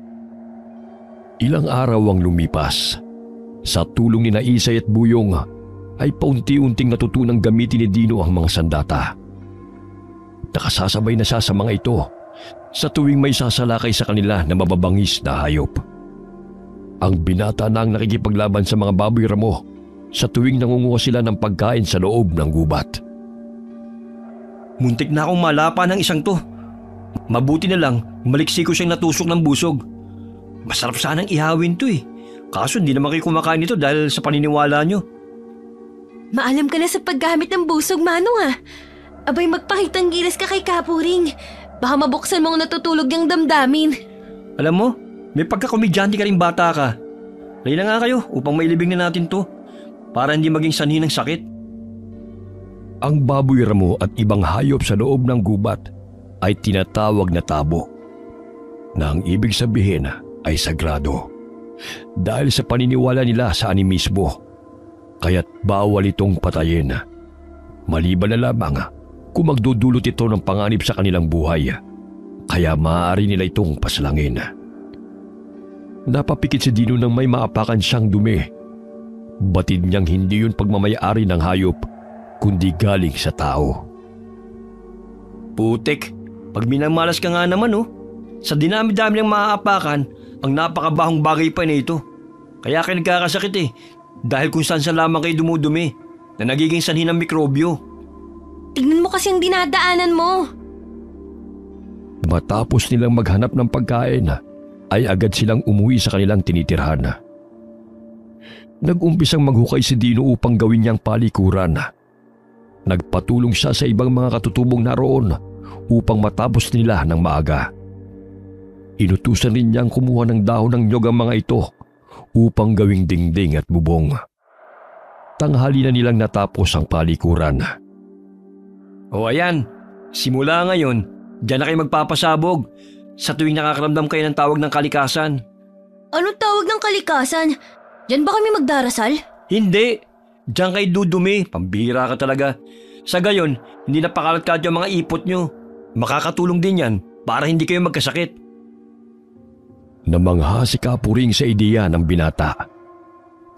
Ilang araw ang lumipas. Sa tulong ni Isay at Buyong ay paunti-unting natutunang gamitin ni Dino ang mga sandata. nakasasabay na siya sa mga ito sa tuwing may sasalakay sa kanila na mababangis na hayop. Ang binata na ang nakikipaglaban sa mga baboy ramo sa tuwing nangunguha sila ng pagkain sa loob ng gubat. Muntik na akong malapa ng isang to. Mabuti na lang, maliksi ko siyang natusok ng busog. Masarap sanang ihawin to eh. Kaso hindi naman kayo kumakain nito dahil sa paniniwala nyo. Maalam ka na sa paggamit ng busog, Manong ah. Abay magpakitang gilas ka kay Kapuring. Baka mabuksan mo ang natutulog niyang damdamin. Alam mo, may pagkakomedyante ka rin bata ka. Lay na nga kayo upang mailibing na natin to. Para hindi maging sanhi ng sakit. Ang baboy ramo at ibang hayop sa loob ng gubat ay tinatawag na tabo, na ang ibig sabihin ay sagrado. Dahil sa paniniwala nila sa animismo, kaya't bawal itong patayin. Maliban na lamang kung magdudulot ito ng panganib sa kanilang buhay, kaya maaari nila itong pasalangin. Napapikit si Dino nang may maapakan siyang dumi. Batid niyang hindi yun pagmamayari ng hayop, kundi galing sa tao. Putik, pag minamalas ka nga naman oh. Sa dinami-dami ng maaapakan, ang napakabahong bagay pa na ito. Kaya kayo nagkakasakit eh. Dahil kung saan sa lamang kayo dumudumi na nagiging sanhi ng mikrobyo. Tignan mo kasi ang dinadaanan mo. Matapos nilang maghanap ng pagkain, ay agad silang umuwi sa kanilang tinitirhan. Nag-umpisang maghukay si Dino upang gawin niyang palikuran. Nagpatulong siya sa ibang mga katutubong naroon upang matapos nila ng maaga. Inutusan rin niyang kumuha ng dahon ng nyog ang mga ito upang gawing dingding at bubong. Tanghali na nilang natapos ang palikuran. O ayan, simula ngayon, diyan na kayo magpapasabog sa tuwing nakakaramdam kayo ng tawag ng kalikasan. Anong tawag ng kalikasan? Diyan ba kami magdarasal? Hindi, diyan kayo dudumi, pambira ka talaga. Sa gayon, hindi napakalat-kalat yung mga ipot nyo. Makakatulong din yan para hindi kayo magkasakit. Namangha si Kapuring sa ideya ng binata.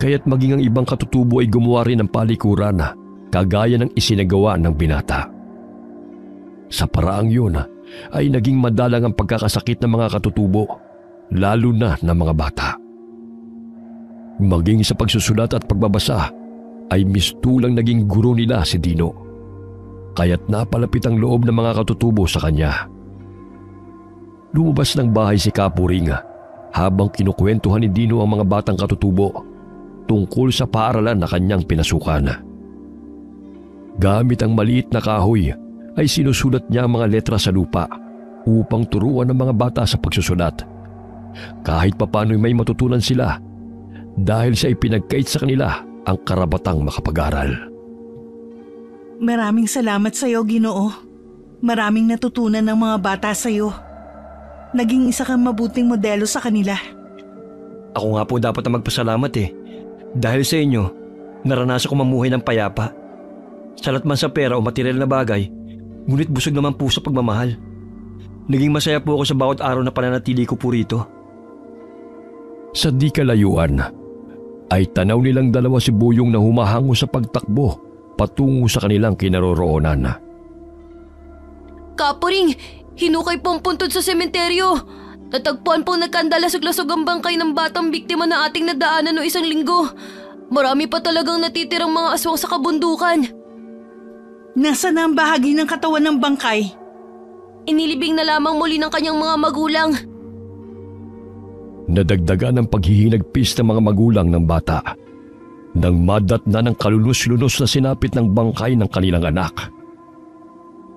Kaya't maging ang ibang katutubo ay gumawa rin ng palikuran kagaya ng isinagawa ng binata. Sa paraang yun ay naging madalang ang pagkakasakit ng mga katutubo, lalo na ng mga bata. Maging sa pagsusulat at pagbabasa ay mistulang naging guro nila si Dino. Kaya't napalapit ang loob ng mga katutubo sa kanya. Lumabas ng bahay si Kapuring habang kinukwentuhan ni Dino ang mga batang katutubo tungkol sa paaralan na kanyang pinasukan. Gamit ang maliit na kahoy ay sinusulat niya ang mga letra sa lupa upang turuan ng mga bata sa pagsusulat. Kahit papano'y may matutunan sila dahil sa ipinagkait sa kanila ang karapatang makapag-aral. Maraming salamat sa iyo, Ginoo. Maraming natutunan ng mga bata sa iyo. Naging isa kang mabuting modelo sa kanila. Ako nga po dapat na magpasalamat eh. Dahil sa inyo, naranasan ko mamuhay ng payapa. Salat man sa pera o material na bagay, ngunit busog naman po sa pagmamahal. Naging masaya po ako sa bawat araw na pananatili ko po rito. Sa di kalayuan, ay tanaw nilang dalawa si Buyong na humahango sa pagtakbo patungo sa kanilang kinaroroonan. Kapuring, hinukay po ang puntod sa sementeryo. Natagpuan po nagkandalasog-lasog ang bangkay ng batang biktima na ating nadaanan noong isang linggo. Marami pa talagang natitirang mga aswang sa kabundukan. Nasaan na ang bahagi ng katawan ng bangkay? Inilibing na lamang muli ng kanyang mga magulang. Nadagdagan ang paghihinagpis ng mga magulang ng bata nang madatna ng kalunos-lunos na sinapit ng bangkay ng kanilang anak.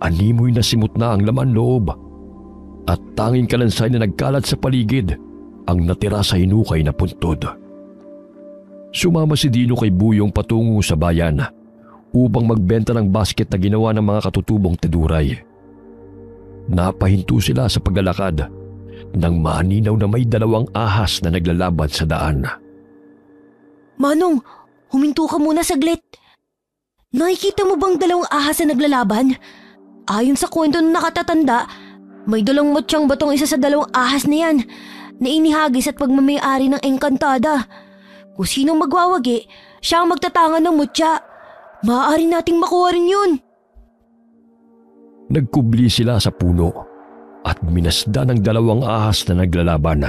Animoy na simot na ang laman loob at tanging kalansay na nagkalat sa paligid ang natira sa hinukay na puntod. Sumama si Dino kay Buyong patungo sa bayan upang magbenta ng basket na ginawa ng mga katutubong teduray. Napahinto sila sa paglalakad nang maninaw na may dalawang ahas na naglalaban sa daan. Manong, huminto ka muna saglit. Nakikita mo bang dalawang ahas na naglalaban? Ayon sa kwento ng nakatatanda, may dalang mutsyang batong isa sa dalawang ahas na yan na inihagis at pagmamayari ng engkantada. Kung sinong magwawagi, siya ang magtatangan ng mutya. Maaari nating makuha rin yun. Nagkubli sila sa puno at minasdan ng dalawang ahas na naglalaban.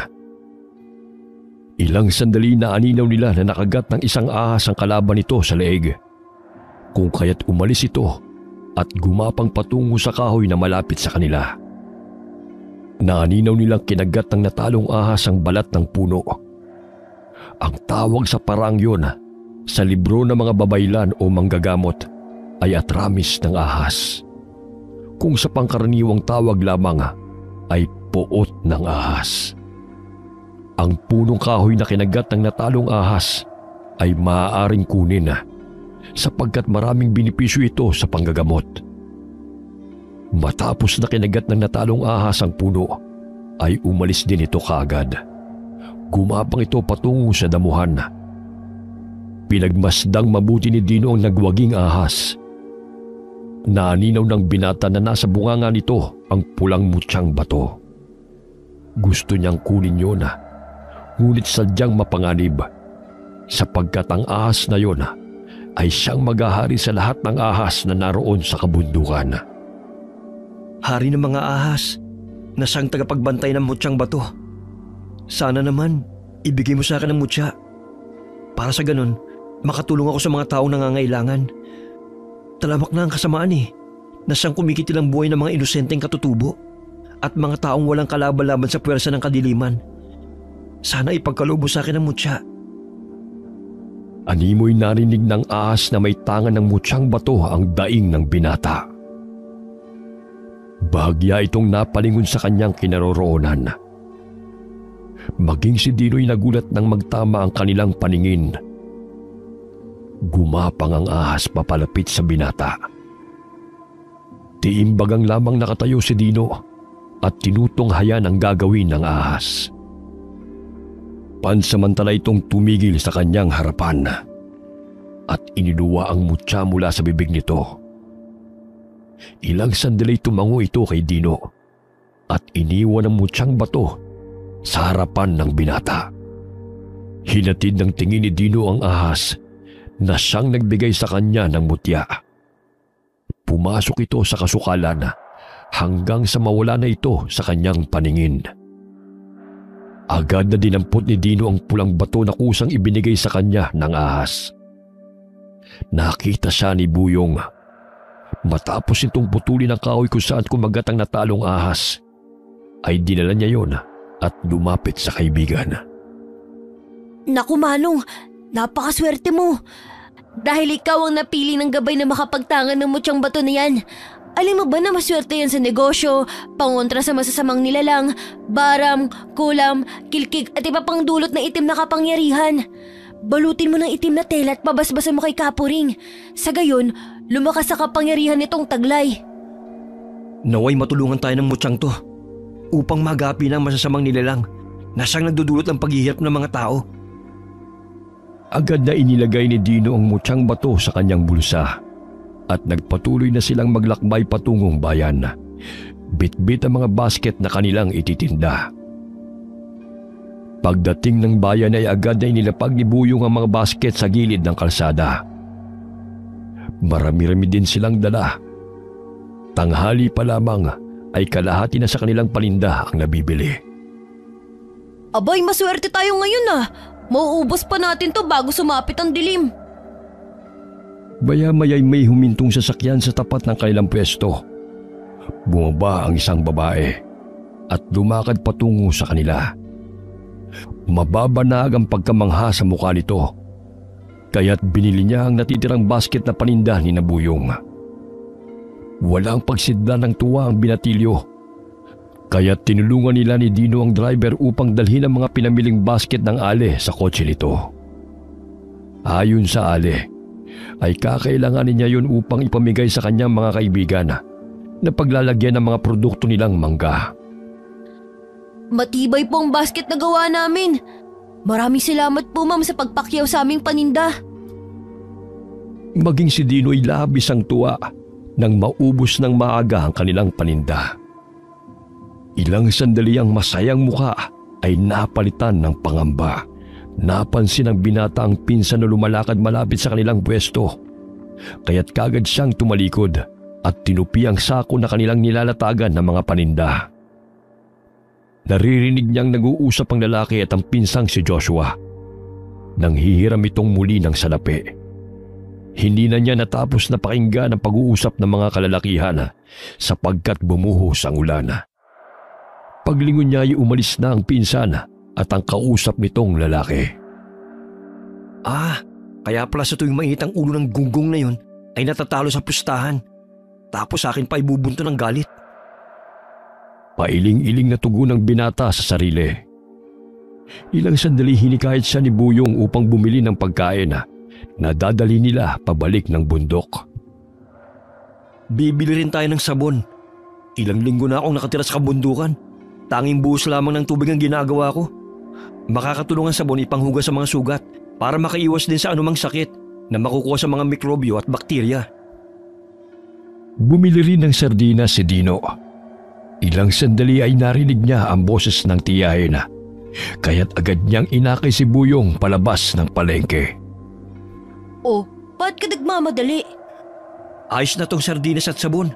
Ilang sandali na aninaw nila na nakagat ng isang ahas ang kalaban nito sa leeg. Kung kaya't umalis ito at gumapang patungo sa kahoy na malapit sa kanila. Naaninaw nilang kinagat ng natalong ahas ang balat ng puno. Ang tawag sa parang yun sa libro ng mga babaylan o manggagamot ay atramis ng ahas. Kung sa pangkaraniwang tawag lamang ay poot ng ahas. Ang punong kahoy na kinagat ng natalong ahas ay maaaring kunin sapagkat maraming benepisyo ito sa panggagamot. Matapos na kinagat ng natalong ahas ang puno, ay umalis din ito kaagad. Gumapang ito patungo sa damuhan. Pinagmasdang mabuti ni Dino ang nagwaging ahas. Naaninaw ng binata na nasa bunganga nito ang pulang mutyang bato. Gusto niyang kunin yun, ngunit sadyang mapanganib, sapagkat ang ahas na yon ay siyang maghahari sa lahat ng ahas na naroon sa kabundukan. Hari ng mga ahas na siyang tagapagbantay ng mutyang bato. Sana naman ibigay mo sa akin ang mutya. Para sa ganun, makatulong ako sa mga taong nangangailangan. Talamak na ang kasamaan na siyang kumikitilang buhay ng mga inosenteng katutubo at mga taong walang kalaban-laban sa puwersa ng kadiliman. Sana ipagkaloob mo sa akin ang mutya. Animoy narinig ng ahas na may tangan ng mutyang bato ang daing ng binata. Bahagya itong napalingon sa kanyang kinaroroonan. Maging si Dino'y nagulat nang magtama ang kanilang paningin. Gumapang ang ahas papalapit sa binata. Tiimbagang lamang nakatayo si Dino at tinutunghayan ang gagawin ng ahas. Pansamantala itong tumigil sa kanyang harapan at iniluwa ang mutya mula sa bibig nito. Ilang sandali tumango ito kay Dino at iniwan ang mutyang bato sa harapan ng binata. Hinatid ng tingin ni Dino ang ahas na siyang nagbigay sa kanya ng mutya. Pumasok ito sa kasukalan hanggang sa mawala na ito sa kanyang paningin. Agad na dinampot ni Dino ang pulang bato na kusang ibinigay sa kanya ng ahas. Nakita siya ni Buyong. Matapos itong putulin ang kahoy kung saan kumagat ang natalong ahas, ay dinala niya yon at lumapit sa kaibigan. Naku Manong, napakaswerte mo. Dahil ikaw ang napili ng gabay na makapagtangan ng mutyang bato na yan. Alam mo ba na maswerte yan sa negosyo, pangontra sa masasamang nilalang, baram, kulam, kilkig at iba pang dulot ng itim na kapangyarihan. Balutin mo ng itim na tela at babasbasan mo kay Kapuring. Sa gayon, lumakas sa kapangyarihan nitong taglay. Naway matulungan tayo ng mutyang to upang magapi ng masasamang nilalang na siyang nagdudulot ng paghihirap ng mga tao. Agad na inilagay ni Dino ang mutyang bato sa kanyang bulsa at nagpatuloy na silang maglakbay patungong bayan. Bitbit ang mga basket na kanilang ititinda. Pagdating ng bayan ay agad na inilapag ni Buyong ang mga basket sa gilid ng kalsada. Marami-rami din silang dala. Tanghali pa lamang ay kalahati na sa kanilang paninda ang nabibili. Abay, maswerte tayo ngayon ah. Mauubos pa natin to bago sumapit ang dilim. Maya-maya'y may humintong sasakyan sa tapat ng kanilang pwesto. Bumaba ang isang babae at lumakad patungo sa kanila. Mababanag ang pagkamangha sa mukha nito, kaya't binili niya ang natitirang basket na paninda ni Nabuyong. Walang pagsidla ng tuwa ang binatilyo, kaya't tinulungan nila ni Dino ang driver upang dalhin ang mga pinamiling basket ng Ale sa kotse nito. Ayon sa Ale, ay kakailanganin niya yun upang ipamigay sa kanyang mga kaibigan na paglalagyan ng mga produkto nilang mangga. Matibay po ang basket na gawa namin. Maraming salamat po ma'am sa pagpakyaw sa aming paninda. Maging si Dino ay labis ang tuwa nang maubos ng maaga ang kanilang paninda. Ilang sandali ang masayang mukha ay napalitan ng pangamba. Napansin ng binata ang pinsan na lumalakad malapit sa kanilang pwesto. Kaya't kagad siyang tumalikod at tinupi ang sako na kanilang nilalatagan ng mga paninda. Naririnig niyang nag-uusap ang lalaki at ang pinsang si Joshua. Nang hihiram itong muli ng salapi. Hindi na niya natapos na pakinggan ang pag-uusap ng mga kalalakihan sapagkat bumuhos ang ulan. Paglingon niya ay umalis na ang pinsan at ang kausap nitong lalaki. Kaya pala sa tuwing mainit ang ulo ng gunggong na yun ay natatalo sa pustahan. Tapos akin pa ibubunto ng galit. Pailing-iling na tugon ng binata sa sarili. Ilang sandali hinikayat siya ni Buyong upang bumili ng pagkain na dadali nila pabalik ng bundok. Bibili rin tayo ng sabon. Ilang linggo na akong nakatira sa kabundukan. Tanging buhos lamang ng tubig ang ginagawa ko. Makakatulong ang sabon ipanghugas sa mga sugat para makaiwas din sa anumang sakit na makukuha sa mga mikrobyo at bakterya. Bumili rin ng sardinas si Dino. Ilang sandali ay narinig niya ang boses ng tiyahin kaya't agad niyang inakay si Buyong palabas ng palengke. Oh, ba't ka nagmamadali? Ayos na tong sardinas at sabon.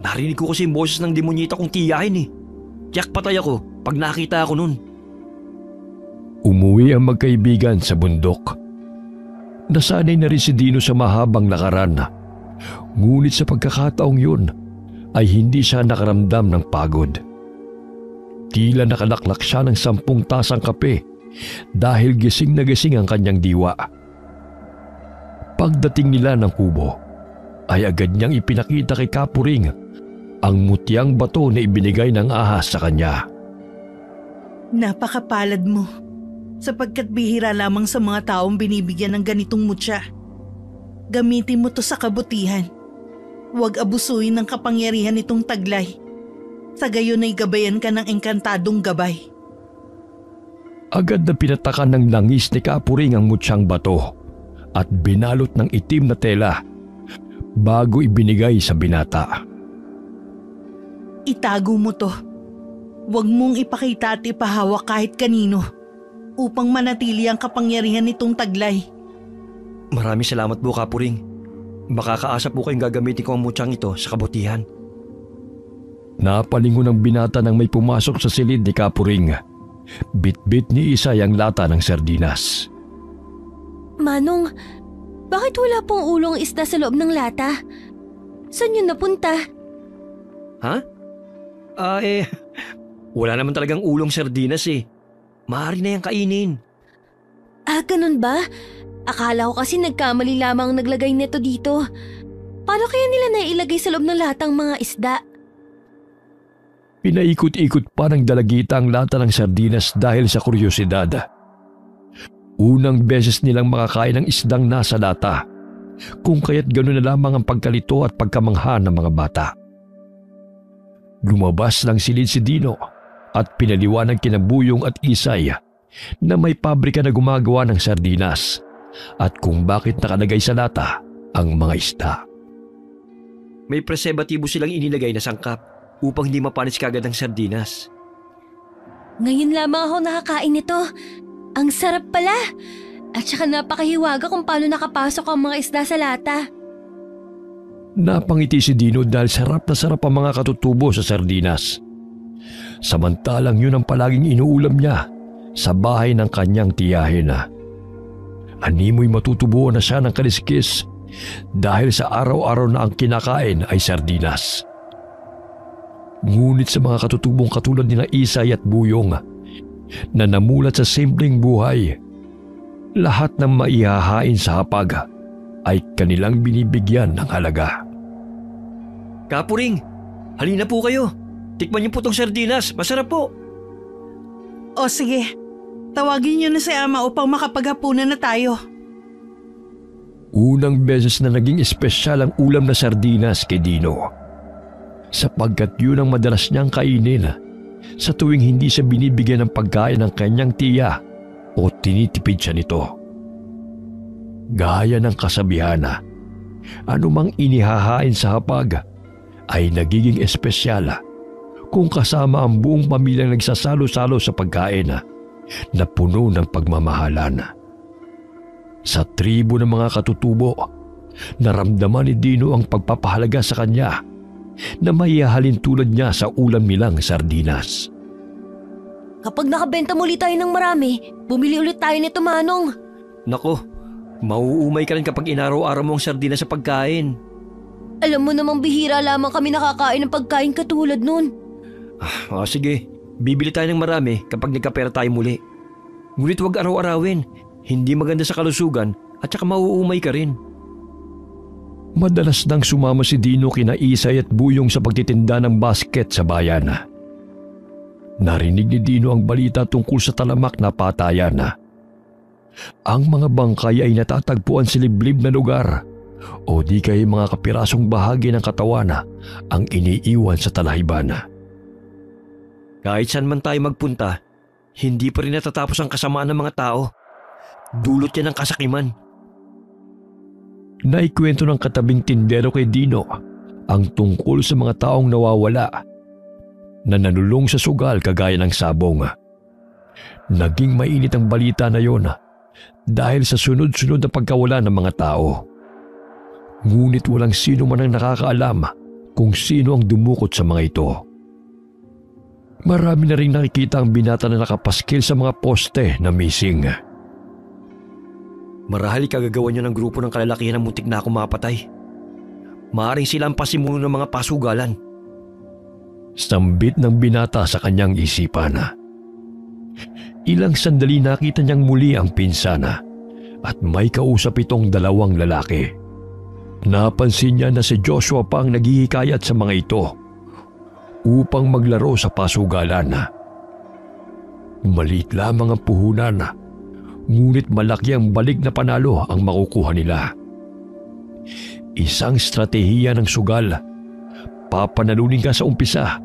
Narinig ko kasi yung boses ng demonyita kong tiyahin. Tiyak patay ako pag nakita ako nun. Umuwi ang magkaibigan sa bundok. Nasanay na rin si Dino sa mahabang lakaran. Ngunit sa pagkakataong yun ay hindi siya nakaramdam ng pagod. Tila nakalaklak siya ng 10 tasang kape dahil gising na gising ang kanyang diwa. Pagdating nila ng kubo ay agad niyang ipinakita kay Kapuring ang mutyang bato na ibinigay ng ahas sa kanya. Napakapalad mo sapagkat bihira lamang sa mga taong binibigyan ng ganitong mutya. Gamitin mo to sa kabutihan. Huwag abusuin ng kapangyarihan nitong taglay. Sa gayon ay gabayan ka ng engkantadong gabay. Agad na pinatakan ng langis ni Kapuring ang mutyang bato at binalot ng itim na tela bago ibinigay sa binata. Itago mo to. Huwag mong ipakita at ipahawak kahit kanino upang manatili ang kapangyarihan nitong taglay. Maraming salamat po, Kapuring. Makakaasa po kayong gagamitin ko ang mutyang ito sa kabutihan. Napalingon ang binata nang may pumasok sa silid ni Kapuring. Bit-bit ni Isay ang lata ng sardinas. Manong, bakit wala pong ulong isda sa loob ng lata? Saan yun napunta? Wala naman talagang ulong sardinas Maaari na yung kainin. Ganun ba? Akala ko kasi nagkamali lamang ang naglagay nito dito. Paano kaya nila nailagay sa loob ng latang mga isda? Pinaikot-ikot pa ng dalagita ang lata ng sardinas dahil sa kuryosidad. Unang beses nilang makakain ng isdang nasa lata, kung kaya't gano'n na lamang ang pagkalito at pagkamangha ng mga bata. Lumabas ng silid si Dino at pinaliwanag kina Buyong at Isay na may pabrika na gumagawa ng sardinas at kung bakit nakalagay sa lata ang mga isda. May preservatibo silang inilagay na sangkap upang hindi mapanis kagad ang sardinas. Ngayon lamang ako nakakain nito. Ang sarap pala. At saka napakahiwaga kung paano nakapasok ang mga isda sa lata. Napangiti si Dino dahil sarap na sarap ang mga katutubo sa sardinas. Samantalang yun ang palaging inuulam niya sa bahay ng kanyang tiyahin. Animoy matutubuan na siya ng kaliskis dahil sa araw-araw na ang kinakain ay sardinas. Ngunit sa mga katutubong katulad ni Isay at Buyong na namulat sa simpleng buhay, lahat ng maihahain sa hapag ay kanilang binibigyan ng halaga. Kapuring, halina po kayo. Tikman niyo po tong sardinas. Masarap po. O sige, tawagin niyo na si Ama upang makapaghapunan na tayo. Unang beses na naging espesyal ang ulam na sardinas kay Dino, sapagkat yun ang madalas niyang kainin sa tuwing hindi siya binibigyan ng pagkain ng kanyang tiya o tinitipid siya nito. Gaya ng kasabihan, anumang inihahain sa hapag ay nagiging espesyal kung kasama ang buong pamilyang nagsasalo-salo sa pagkain na puno ng pagmamahalan. Sa tribo ng mga katutubo, Naramdaman ni Dino ang pagpapahalaga sa kanya na maihahalin tulad niya sa ulam nilang sardinas. Kapag nakabenta muli tayo ng marami, bumili ulit tayo nito, Manong. Nako, mauumay ka rin kapag inaraw-araw mo ang sardinas sa pagkain. Alam mo namang bihira lamang kami nakakain ng pagkain katulad nun. Sige, bibili tayo ng marami kapag nagkapera tayo muli. Ngunit huwag araw-arawin, hindi maganda sa kalusugan at saka mauumay ka rin. Madalas nang sumama si Dino kina Isay at Buyong sa pagtitinda ng basket sa bayan. Narinig ni Dino ang balita tungkol sa talamak na patayan. Ang mga bangkay ay natatagpuan sa liblib na lugar o di kay mga kapirasong bahagi ng katawan ang iniiwan sa talahibana. Kahit saan man tayo magpunta, hindi pa rin natatapos ang kasamaan ng mga tao. Dulot yan ng kasakiman. Naikwento ng katabing tindero kay Dino ang tungkol sa mga taong nawawala na nanulong sa sugal kagaya ng sabong. Naging mainit ang balita na yon dahil sa sunod-sunod na pagkawala ng mga tao. Ngunit walang sino man ang nakakaalam kung sino ang dumukot sa mga ito. Marami na rin nakikita ang binata na nakapaskil sa mga poste na missing. Marahil kagagawa niyo ng grupo ng kalalakihan na muntik na ako mapatay. Maaring sila ang pasimuno ng mga pasugalan. Sambit ng binata sa kanyang isipan. Ilang sandali nakita niyang muli ang pinsana at may kausap itong dalawang lalaki. Napansin niya na si Joshua pa ang naghihikayat sa mga ito upang maglaro sa pasugalan. Maliit lamang ang puhunan, ngunit malaki ang balik na panalo ang makukuha nila. Isang stratehiya ng sugal, papanalunin ka sa umpisa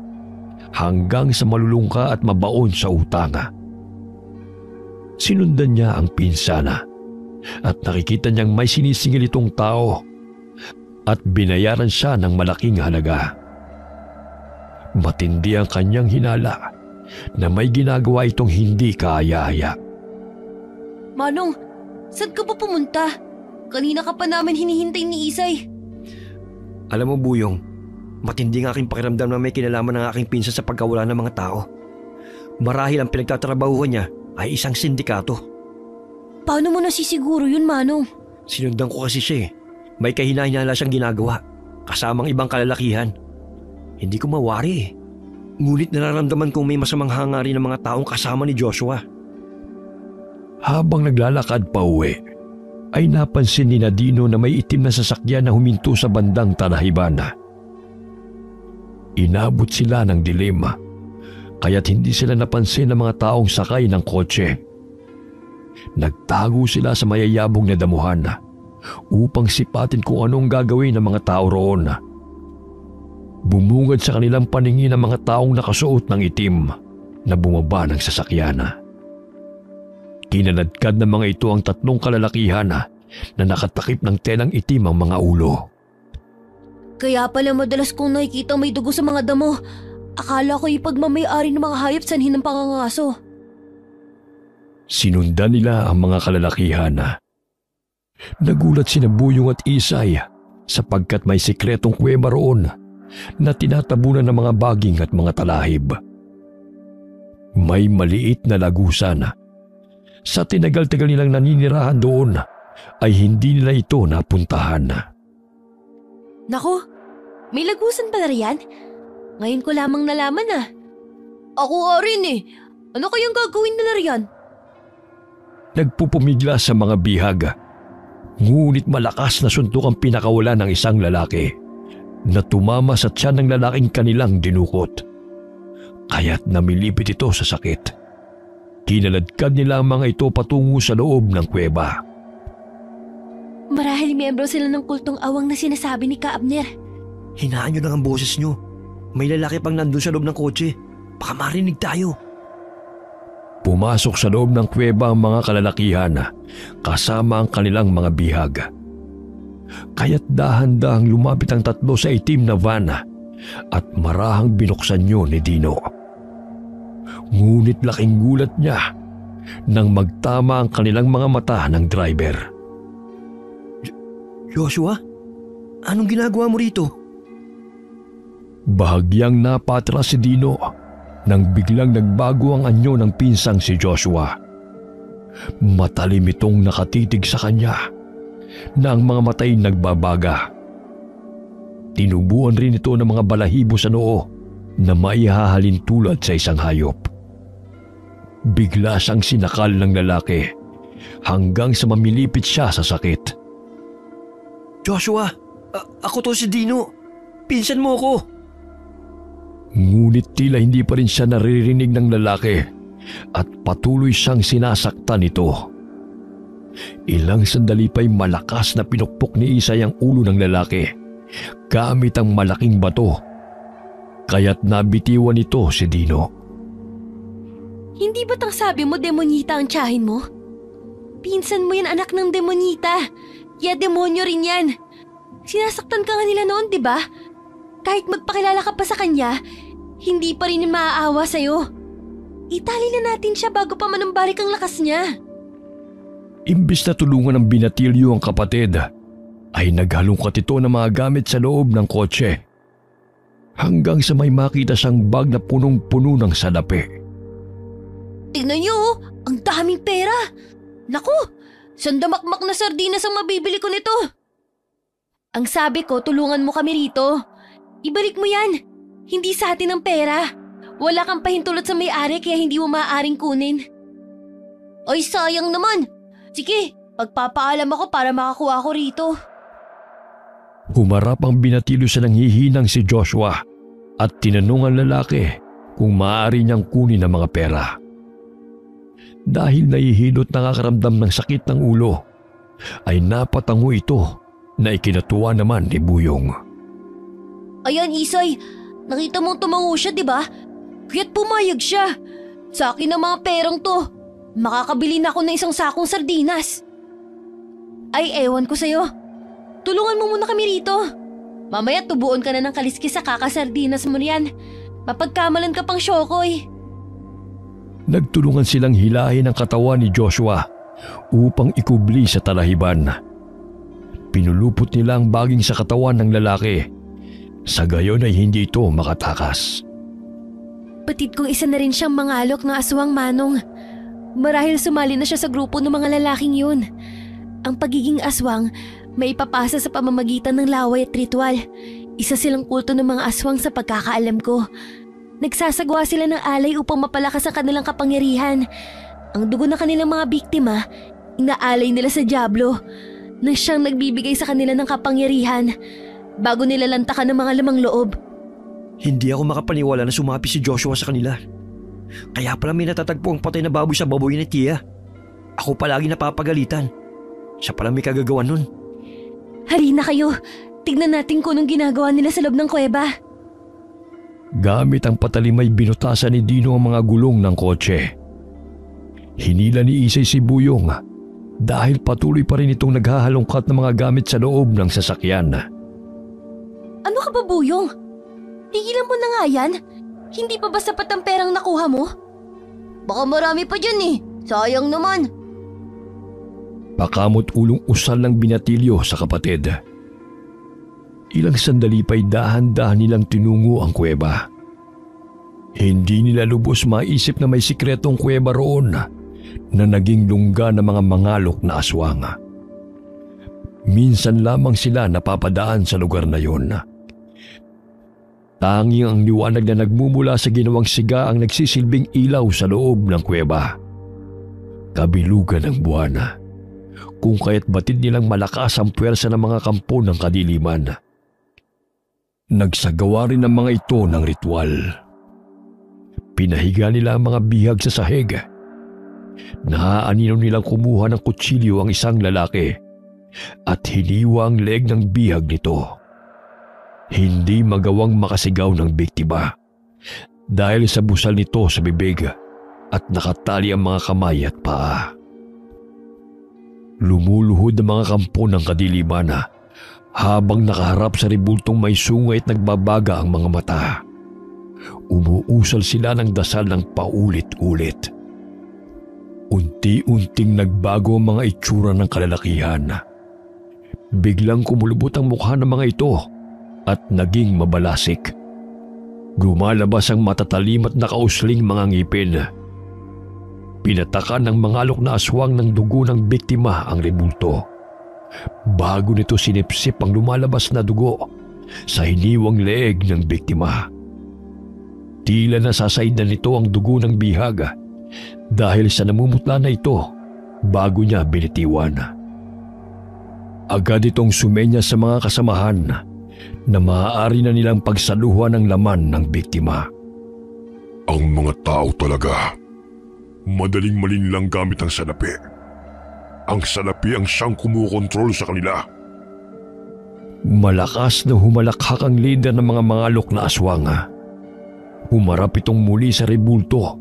hanggang sa malulung ka at mabaon sa utang. Sinundan niya ang pinsana at nakikita niyang may sinisingil itong tao at binayaran siya ng malaking halaga. Matindi ang kanyang hinala na may ginagawa itong hindi kaaya-aya. Manong, saan ka ba pumunta? Kanina ka pa namin hinihintay ni Isay. Alam mo, Buyong, matindi ang aking pakiramdam na may kinalaman ng aking pinsan sa pagkawala ng mga tao. Marahil ang pinagtatrabahuhan niya ay isang sindikato. Paano mo nasisiguro yun, Manong? Sinundan ko kasi siya eh. May kahina-hinala siyang ginagawa, kasamang ibang kalalakihan. Hindi ko mawari eh. Ngunit nararamdaman kong may masamang hangarin ng mga taong kasama ni Joshua. Habang naglalakad pa uwi, ay napansin ni Dino na may itim na sasakyan na huminto sa bandang talahiban. Inabot sila ng dilim, kaya't hindi sila napansin ng mga taong sakay ng kotse. Nagtago sila sa mayayabong na damuhan upang sipatin kung anong gagawin ng mga tao roon. Bumungad sa kanilang paningin ang mga taong nakasuot ng itim na bumaba ng sasakyan. Kinanadkad ng mga ito ang tatlong kalalakihan na nakatakip ng telang itim ang mga ulo. Kaya pala madalas kong nakikita may dugo sa mga damo. Akala ko ipagmamayari ng mga hayop sanhin ng pangangaso. Sinundan nila ang mga kalalakihan. Nagulat sina Buyong at Isay sapagkat may sikretong kuweba roon na tinatabunan ng mga baging at mga talahib. May maliit na lagusan. Sa tinagal-tagal nilang naninirahan doon ay hindi nila ito napuntahan. Naku, may lagusan pala riyan? Ngayon ko lamang nalaman ah. Ako rin eh. Ano kayang gagawin nila riyan? Nagpupumigla sa mga bihag. Ngunit malakas na suntok ang pinakawala ng isang lalaki na tumama sa tiyan ng lalaking kanilang dinukot. Kaya't namilipit ito sa sakit. Kinaladkad nila ang mga ito patungo sa loob ng kuweba. Marahil miyembro sila ng kultong awang na sinasabi ni Ka Abner. Hinaan niyo lang ang boses niyo. May lalaki pang nandun sa loob ng kotse. Baka marinig tayo. Pumasok sa loob ng kuweba ang mga kalalakihan kasama ang kanilang mga bihag. Kaya't dahan-dahang lumapit ang tatlo sa itim na van at marahang binuksan yun ni Dino. Ngunit laking gulat niya nang magtama ang kanilang mga mata ng driver. Joshua? Anong ginagawa mo rito? Bahagyang napatras si Dino nang biglang nagbago ang anyo ng pinsang si Joshua. Matalim itong nakatitig sa kanya na ang mga matay nagbabaga. Tinubuan rin ito ng mga balahibo sa noo na maihahalin tulad sa isang hayop. Bigla siyang sinakal ng lalaki hanggang sa mamilipit siya sa sakit. Joshua, ako to si Dino. Pinsan mo ako. Ngunit tila hindi pa rin siya naririnig ng lalaki at patuloy siyang sinasaktan nito. Ilang sandali pa'y malakas na pinukpok ni Isay ang ulo ng lalaki gamit ang malaking bato. Kaya't nabitiwan nito si Dino. Hindi ba't ang sabi mo demonita ang tiyahin mo? Pinsan mo yan, anak ng demonita. Ya demonyo rin yan. Sinasaktan ka nga nila noon, di ba? Kahit magpakilala ka pa sa kanya, hindi pa rin maaawa sa'yo. Itali na natin siya bago pa manumbalik ang lakas niya. Imbis na tulungan ng binatilyo ang kapatid, ay naghalungkat ito ng mga gamit sa loob ng kotse. Hanggang sa may makita siyang bag na punong-puno ng salapi. Tingnan niyo, ang daming pera. Naku, sandamakmak na sardinas ang mabibili ko nito. Ang sabi ko, tulungan mo kami rito. Ibalik mo yan. Hindi sa atin ang pera. Wala kang pahintulot sa may-ari kaya hindi mo maaaring kunin. Ay, sayang naman. Sige, pagpapaalam ako para makakuha ko rito. Humarap ang binatilyo sa nanghihinang si Joshua at tinanong ang lalaki kung maaari niyang kunin ang mga pera. Dahil nahihilot nakakaramdam ng sakit ng ulo, ay napatango ito na ikinatuwa naman ni Buyong. Ayan, Isay. Nakita mong tumango siya, di ba? Kaya't pumayag siya. Sa akin ang mga perang to. Makakabili na ako ng isang sakong sardinas. Ay, ewan ko sa'yo. Tulungan mo muna kami rito. Mamaya tubuon ka na ng kaliskis sa kakasardinas mo riyan. Mapagkamalan ka pang syokoy. Nagtulungan silang hilahin ang katawan ni Joshua upang ikubli sa talahiban. Pinulupot nila ang baging sa katawan ng lalaki. Sa gayon ay hindi ito makatakas. Batid kong isa na rin siyang mangalok ng aswang, Manong. Marahil sumali na siya sa grupo ng mga lalaking yun. Ang pagiging aswang may ipapasa sa pamamagitan ng laway at ritual. Isa silang kulto ng mga aswang sa pagkakaalam ko. Nagsasagawa sila ng alay upang mapalakas ang kanilang kapangyarihan. Ang dugo ng kanilang mga biktima, inaalay nila sa Diablo na siyang nagbibigay sa kanila ng kapangyarihan bago nila lantakan ng mga lamang loob. Hindi ako makapaniwala na sumapi si Joshua sa kanila. Kaya pala may natatagpo ang patay na baboy sa baboy ni Tia. Ako palagi napapagalitan. Siya pala may kagagawan nun. Halina kayo, tignan natin kung anong ginagawa nila sa loob ng kuweba. Gamit ang patalim ay binutasan ni Dino ang mga gulong ng kotse. Hinila ni Isay si Buyong dahil patuloy pa rin itong naghahalongkat ng mga gamit sa loob ng sasakyan. Ano ka ba, Buyong? Tigilan mo na nga yan. Hindi pa ba sapat ang perang nakuha mo? Baka marami pa dyan eh. Sayang naman. Pakamot ulong usal ng binatilyo sa kapatid. Ilang sandali pa'y dahan-dahan nilang tinungo ang kuweba. Hindi nila lubos maisip na may sikretong kuweba roon na naging lungga ng mga mangalok na aswang. Minsan lamang sila napapadaan sa lugar na yon. Tanging ang liwanag na nagmumula sa ginawang siga ang nagsisilbing ilaw sa loob ng kuweba. Kabilugan ng buwan, kung kaya't batid nilang malakas ang puwersa ng mga kampo ng kadiliman. Nagsagawa rin ang mga ito ng ritual. Pinahiga nila ang mga bihag sa sahig. Naaanino nilang kumuha ng kutsilyo ang isang lalaki at hiniwa ang leeg ng bihag nito. Hindi magawang makasigaw ng biktima dahil sa busal nito sa bibig at nakatali ang mga kamay at paa. Lumuluhod ang mga kampo ng kadiliman habang nakaharap sa ribultong may sungay at nagbabaga ang mga mata. Umuusal sila ng dasal ng paulit-ulit. Unti-unting nagbago ang mga itsura ng kalalakihan. Biglang kumulubot ang mukha ng mga ito at naging mabalasik. Lumalabas ang matatalim at nakausling mga ngipin. Pinatakan ng mga alok na aswang ng dugo ng biktima ang rebulto. Bago nito sinipsip ang lumalabas na dugo sa hiniwang leeg ng biktima. Tila nasasaid na nito ang dugo ng bihag dahil sa namumutla na ito bago niya binitiwan. Agad itong sumenya sa mga kasamahan na maaari na nilang pagsaluhan ang laman ng biktima. Ang mga tao talaga, madaling malinlang gamit ang salapi. Ang salapi ang siyang kumukontrol sa kanila. Malakas na humalakhak ang lider ng mga mangalok na aswang. Humarap itong muli sa rebulto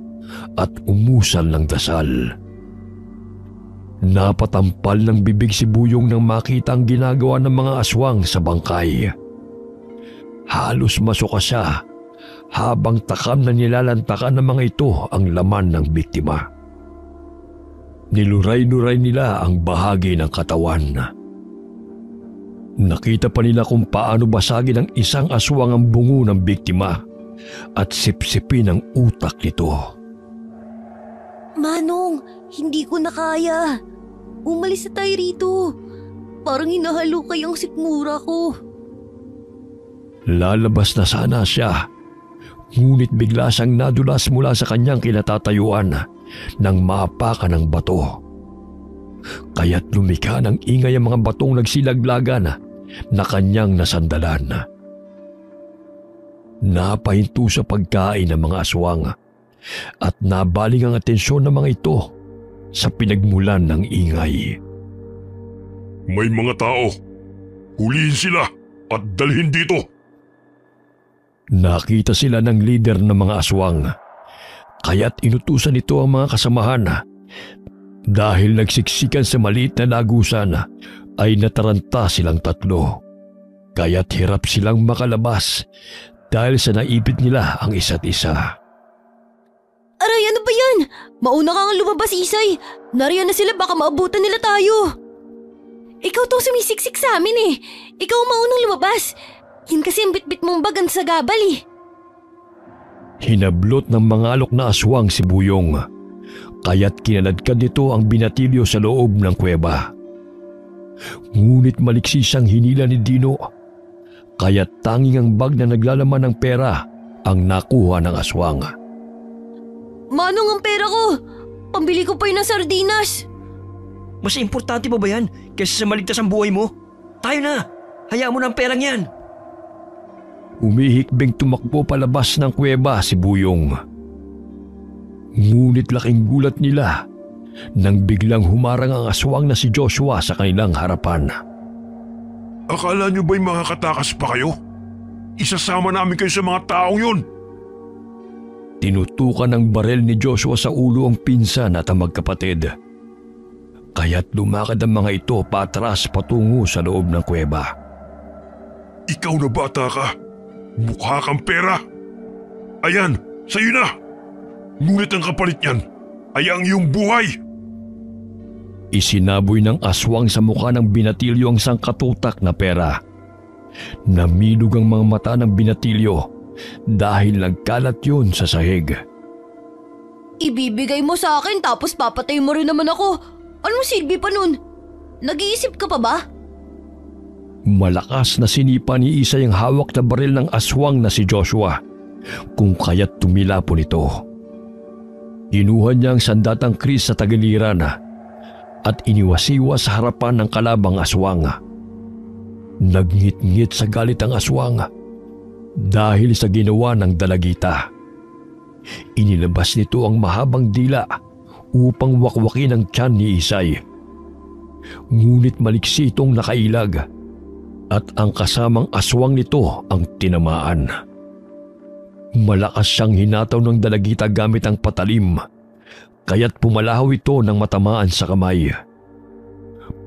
at umusal ng dasal. Napatampal ng bibig si Buyong nang makita ang ginagawa ng mga aswang sa bangkay. Halos masuka siya habang takam na nilalantakan ng mga ito ang laman ng biktima. Niluray-luray nila ang bahagi ng katawan. Nakita pa nila kung paano basagin ng isang aswang ang bungo ng biktima at sipsipin ang utak nito. Manong, hindi ko na kaya. Umalis na tayo rito. Parang hinahalukay ang sikmura ko. Lalabas na sana siya, ngunit bigla siyang nadulas mula sa kanyang kinatatayuan nang maapakan ng bato. Kaya't lumikha ng ingay ang mga batong nagsilaglagan na kanyang nasandalan. Napahinto sa pagkain ng mga aswang at nabaling ang atensyon ng mga ito sa pinagmulan ng ingay. May mga tao. Hulihin sila at dalhin dito. Nakita sila ng lider ng mga aswang, kaya't inutusan ito ang mga kasamahan. Dahil nagsiksikan sa maliit na lagusan, ay nataranta silang tatlo. Kaya't hirap silang makalabas dahil sa naipit nila ang isa't isa. Aray, ano ba yan? Mauna kang lumabas, Isay. Nariyan na sila, baka maabutan nila tayo. Ikaw tong sumisiksik sa amin eh. Ikaw ang maunang lumabas. Yan kasi ang bitbit mong bagan sa gabal eh. Hinablot ng mga alok na aswang si Buyong, kaya't kinaladkad nito ang binatilyo sa loob ng kuweba. Ngunit maliksi siyang hinila ni Dino, kaya't tanging ang bag na naglalaman ng pera ang nakuha ng aswang. Manong, ang pera ko! Pambili ko pa yun ng sardinas! Mas importante pa ba yan kaysa sa maligtas ang buhay mo? Tayo na! Hayaan mo na ang perang yan! Umihikbing tumakbo palabas ng kuweba si Buyong. Ngunit laking gulat nila nang biglang humarang ang aswang na si Joshua sa kanilang harapan. Akala niyo ba'y makakatakas pa kayo? Isasama namin kayo sa mga taong yun. Tinutukan ng barel ni Joshua sa ulo ang pinsan at ang magkapatid. Kaya't lumakad ang mga ito patras patungo sa loob ng kuweba. Ikaw na bata ka. Mukha kang pera. Ayan, sa'yo na. Ngunit ang kapalit niyan ay ang iyong buhay. Isinaboy ng aswang sa mukha ng binatilyo ang sangkatutak na pera. Namilog ang mga mata ng binatilyo dahil nagkalat yun sa sahig. Ibibigay mo sa akin tapos papatay mo rin naman ako. Anong silbi pa nun? Nag-iisip ka pa ba? Malakas na sinipa ni Isay ang hawak na baril ng aswang na si Joshua, kung kaya't tumilapon ito. Kinuha niya ang sandatang kris sa tagiliran at iniwasiwas sa harapan ng kalabang aswang. Nagngit-ngit sa galit ang aswang dahil sa ginawa ng dalagita. Inilabas nito ang mahabang dila upang wakwakin ang tiyan ni Isay. Ngunit maliksi itong nakailag at ang kasamang aswang nito ang tinamaan. Malakas siyang hinataw ng dalagita gamit ang patalim, kaya't pumalahaw ito ng matamaan sa kamay.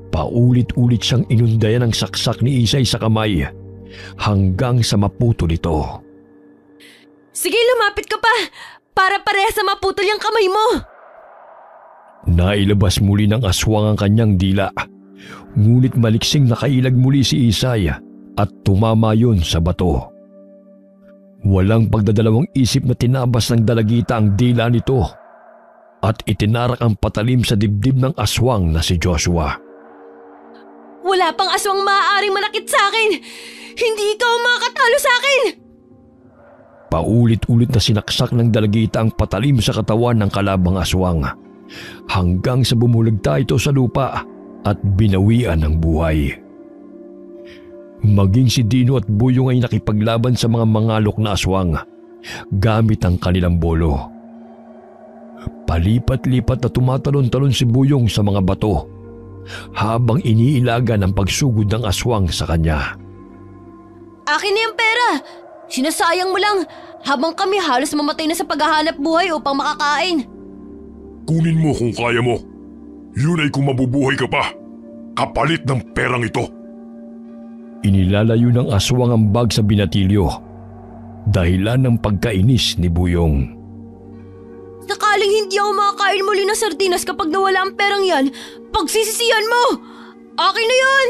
Paulit-ulit siyang inundayan ng saksak ni Isay sa kamay hanggang sa maputol ito. Sige, lumapit ka pa! Para parehas na maputol yung kamay mo! Nailabas muli ng aswang ang kanyang dila Ngunit maliksing nakailag muli si Isay at tumama yun sa bato. Walang pagdadalawang isip na tinabas ng dalagita ang dila nito at itinarak ang patalim sa dibdib ng aswang na si Joshua. Wala pang aswang maaaring manakit sa akin! Hindi ikaw makakatalo sa akin! Paulit-ulit na sinaksak ng dalagita ang patalim sa katawan ng kalabang aswang hanggang sa bumulagta ito sa lupa at binawian ng buhay. Maging si Dino at Buyong ay nakipaglaban sa mga mangalok na aswang gamit ang kanilang bolo. Palipat-lipat na tumatalon-talon si Buyong sa mga bato habang iniilaga ng pagsugod ng aswang sa kanya. Akin na yung pera! Sinasayang mo lang habang kami halos mamatay na sa paghahanap buhay upang makakain. Kunin mo kung kaya mo. Yun ay kung mabubuhay ka pa. Kapalit ng perang ito. Inilalayo ng aswang ang bag sa binatilyo, dahilan ng pagkainis ni Buyong. Sakaling hindi ako makakain muli ng sardinas kapag nawala ang perang yan, pagsisisihan mo! Akin na yan!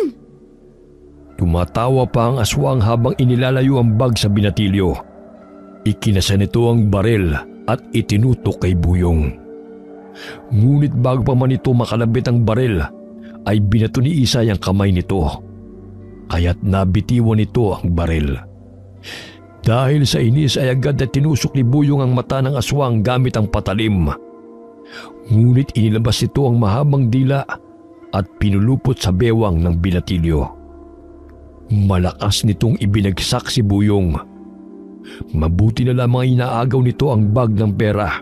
Tumatawa pa ang aswang habang inilalayo ang bag sa binatilyo. Ikinasa nito ang baril at itinutok kay Buyong. Ngunit bago pa man ito makalabit ang baril, ay binato ni Isay ang kamay nito. Kaya't nabitiwan nito ang baril. Dahil sa inis ay agad na tinusok ni Buyong ang mata ng aswang gamit ang patalim. Ngunit inilabas nito ang mahabang dila at pinulupot sa bewang ng binatilyo. Malakas nitong ibinagsak si Buyong. Mabuti na lamang inaagaw nito ang bag ng pera.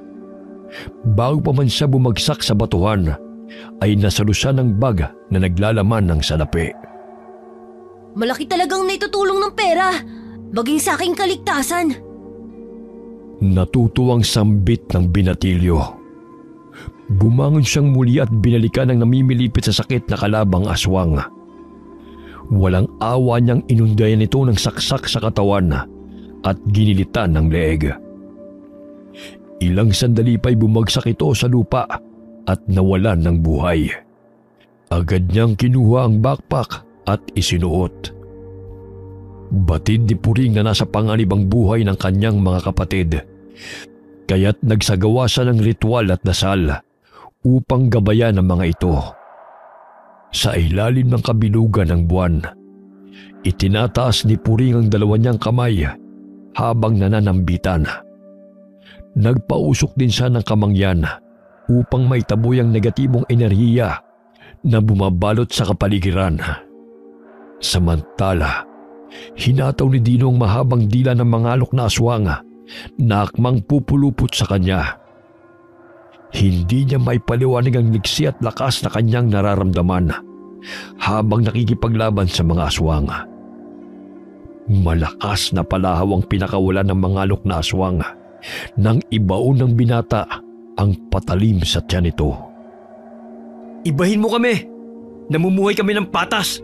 Bago pa man siya bumagsak sa batuhan, ay nasalusan ang bag na naglalaman ng salapi. Malaki talagang naitutulong ng pera, maging sa aking kaligtasan. Natutuwang sambit ng binatilyo. Bumangon siyang muli at binalikan ang namimilipit sa sakit na kalabang aswang. Walang awa niyang inundayan ito ng saksak sa katawan at ginilitan ng leeg. Ilang sandali pa'y bumagsak ito sa lupa at nawalan ng buhay. Agad niyang kinuha ang backpack at isinuot. Batid ni Puring na nasa panganib ang buhay ng kanyang mga kapatid, kaya't nagsagawa siya ng ritual at dasal upang gabayan ang mga ito. Sa ilalim ng kabilugan ng buwan, itinataas ni Puring ang dalawa niyang kamay habang nananambitan. Nagpausok din siya ng kamangyan upang maitaboy ang negatibong enerhiya na bumabalot sa kapaligiran. Samantala, hinataw ni Dino ang mahabang dila ng mangalok na aswang na akmang pupulupot sa kanya. Hindi niya maipaliwanag ang liksi at lakas na kanyang nararamdaman habang nakikipaglaban sa mga aswang. Malakas na palahaw ang pinakawalan ng mangalok na aswang nang ibaon ng binata ang patalim sa tiyan nito. Ibahin mo kami! Namumuhay kami ng patas!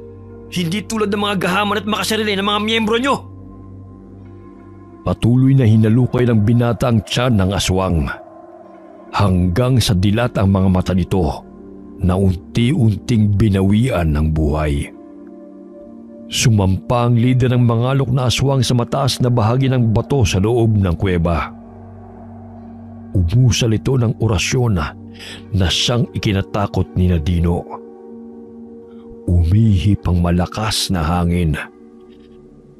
Hindi tulad ng mga gahaman at makasarili ng mga miyembro nyo! Patuloy na hinalukay ng binata ang tiyan ng aswang hanggang sa dilat ang mga mata nito na unti-unting binawian ng buhay. Sumampa ang lider ng mangalok na aswang sa mataas na bahagi ng bato sa loob ng kuweba. Umusal ito ng orasyon na siyang ikinatakot ni Dino. Umihip ang malakas na hangin.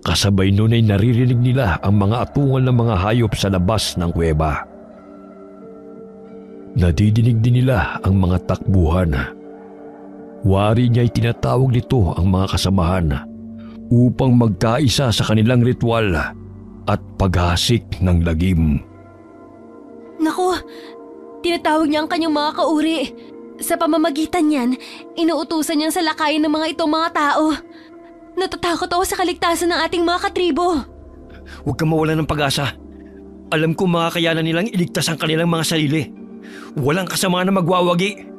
Kasabay nun ay naririnig nila ang mga atungal ng mga hayop sa labas ng kuweba. Nadidinig din nila ang mga takbuhan. Wari niya ay tinatawag nito ang mga kasamahan upang magkaisa sa kanilang ritual at paghasik ng lagim. Naku, tinatawag niya ang kanyang mga kauri. Sa pamamagitan niyan, inuutusan niyan sa lakayin ng mga itong mga tao. Natatakot ako sa kaligtasan ng ating mga katribo. Huwag kang mawalan ng pag-asa. Alam ko makakayanan nilang iligtas ang kanilang mga sarili. Walang kasama na magwawagi.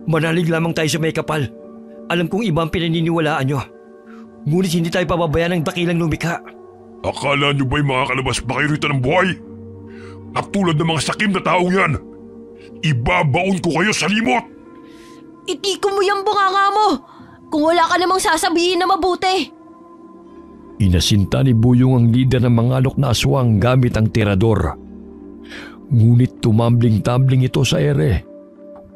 Manalig lamang tayo sa may kapal. Alam kong ibang pinaniniwalaan nyo. Ngunit hindi tayo pababayaan ng dakilang lumikha. Akala nyo ba'y makakalabas pa kayo rito ng buhay? Katulad ng mga sakim na taong yan, ibabaon ko kayo sa limot! Itiko mo yung bunganga mo! kung wala ka namang sasabihin na mabuti. Inasinta ni Buyong ang lider ng mga alok na aswang gamit ang tirador. Ngunit tumambling-tambling ito sa ere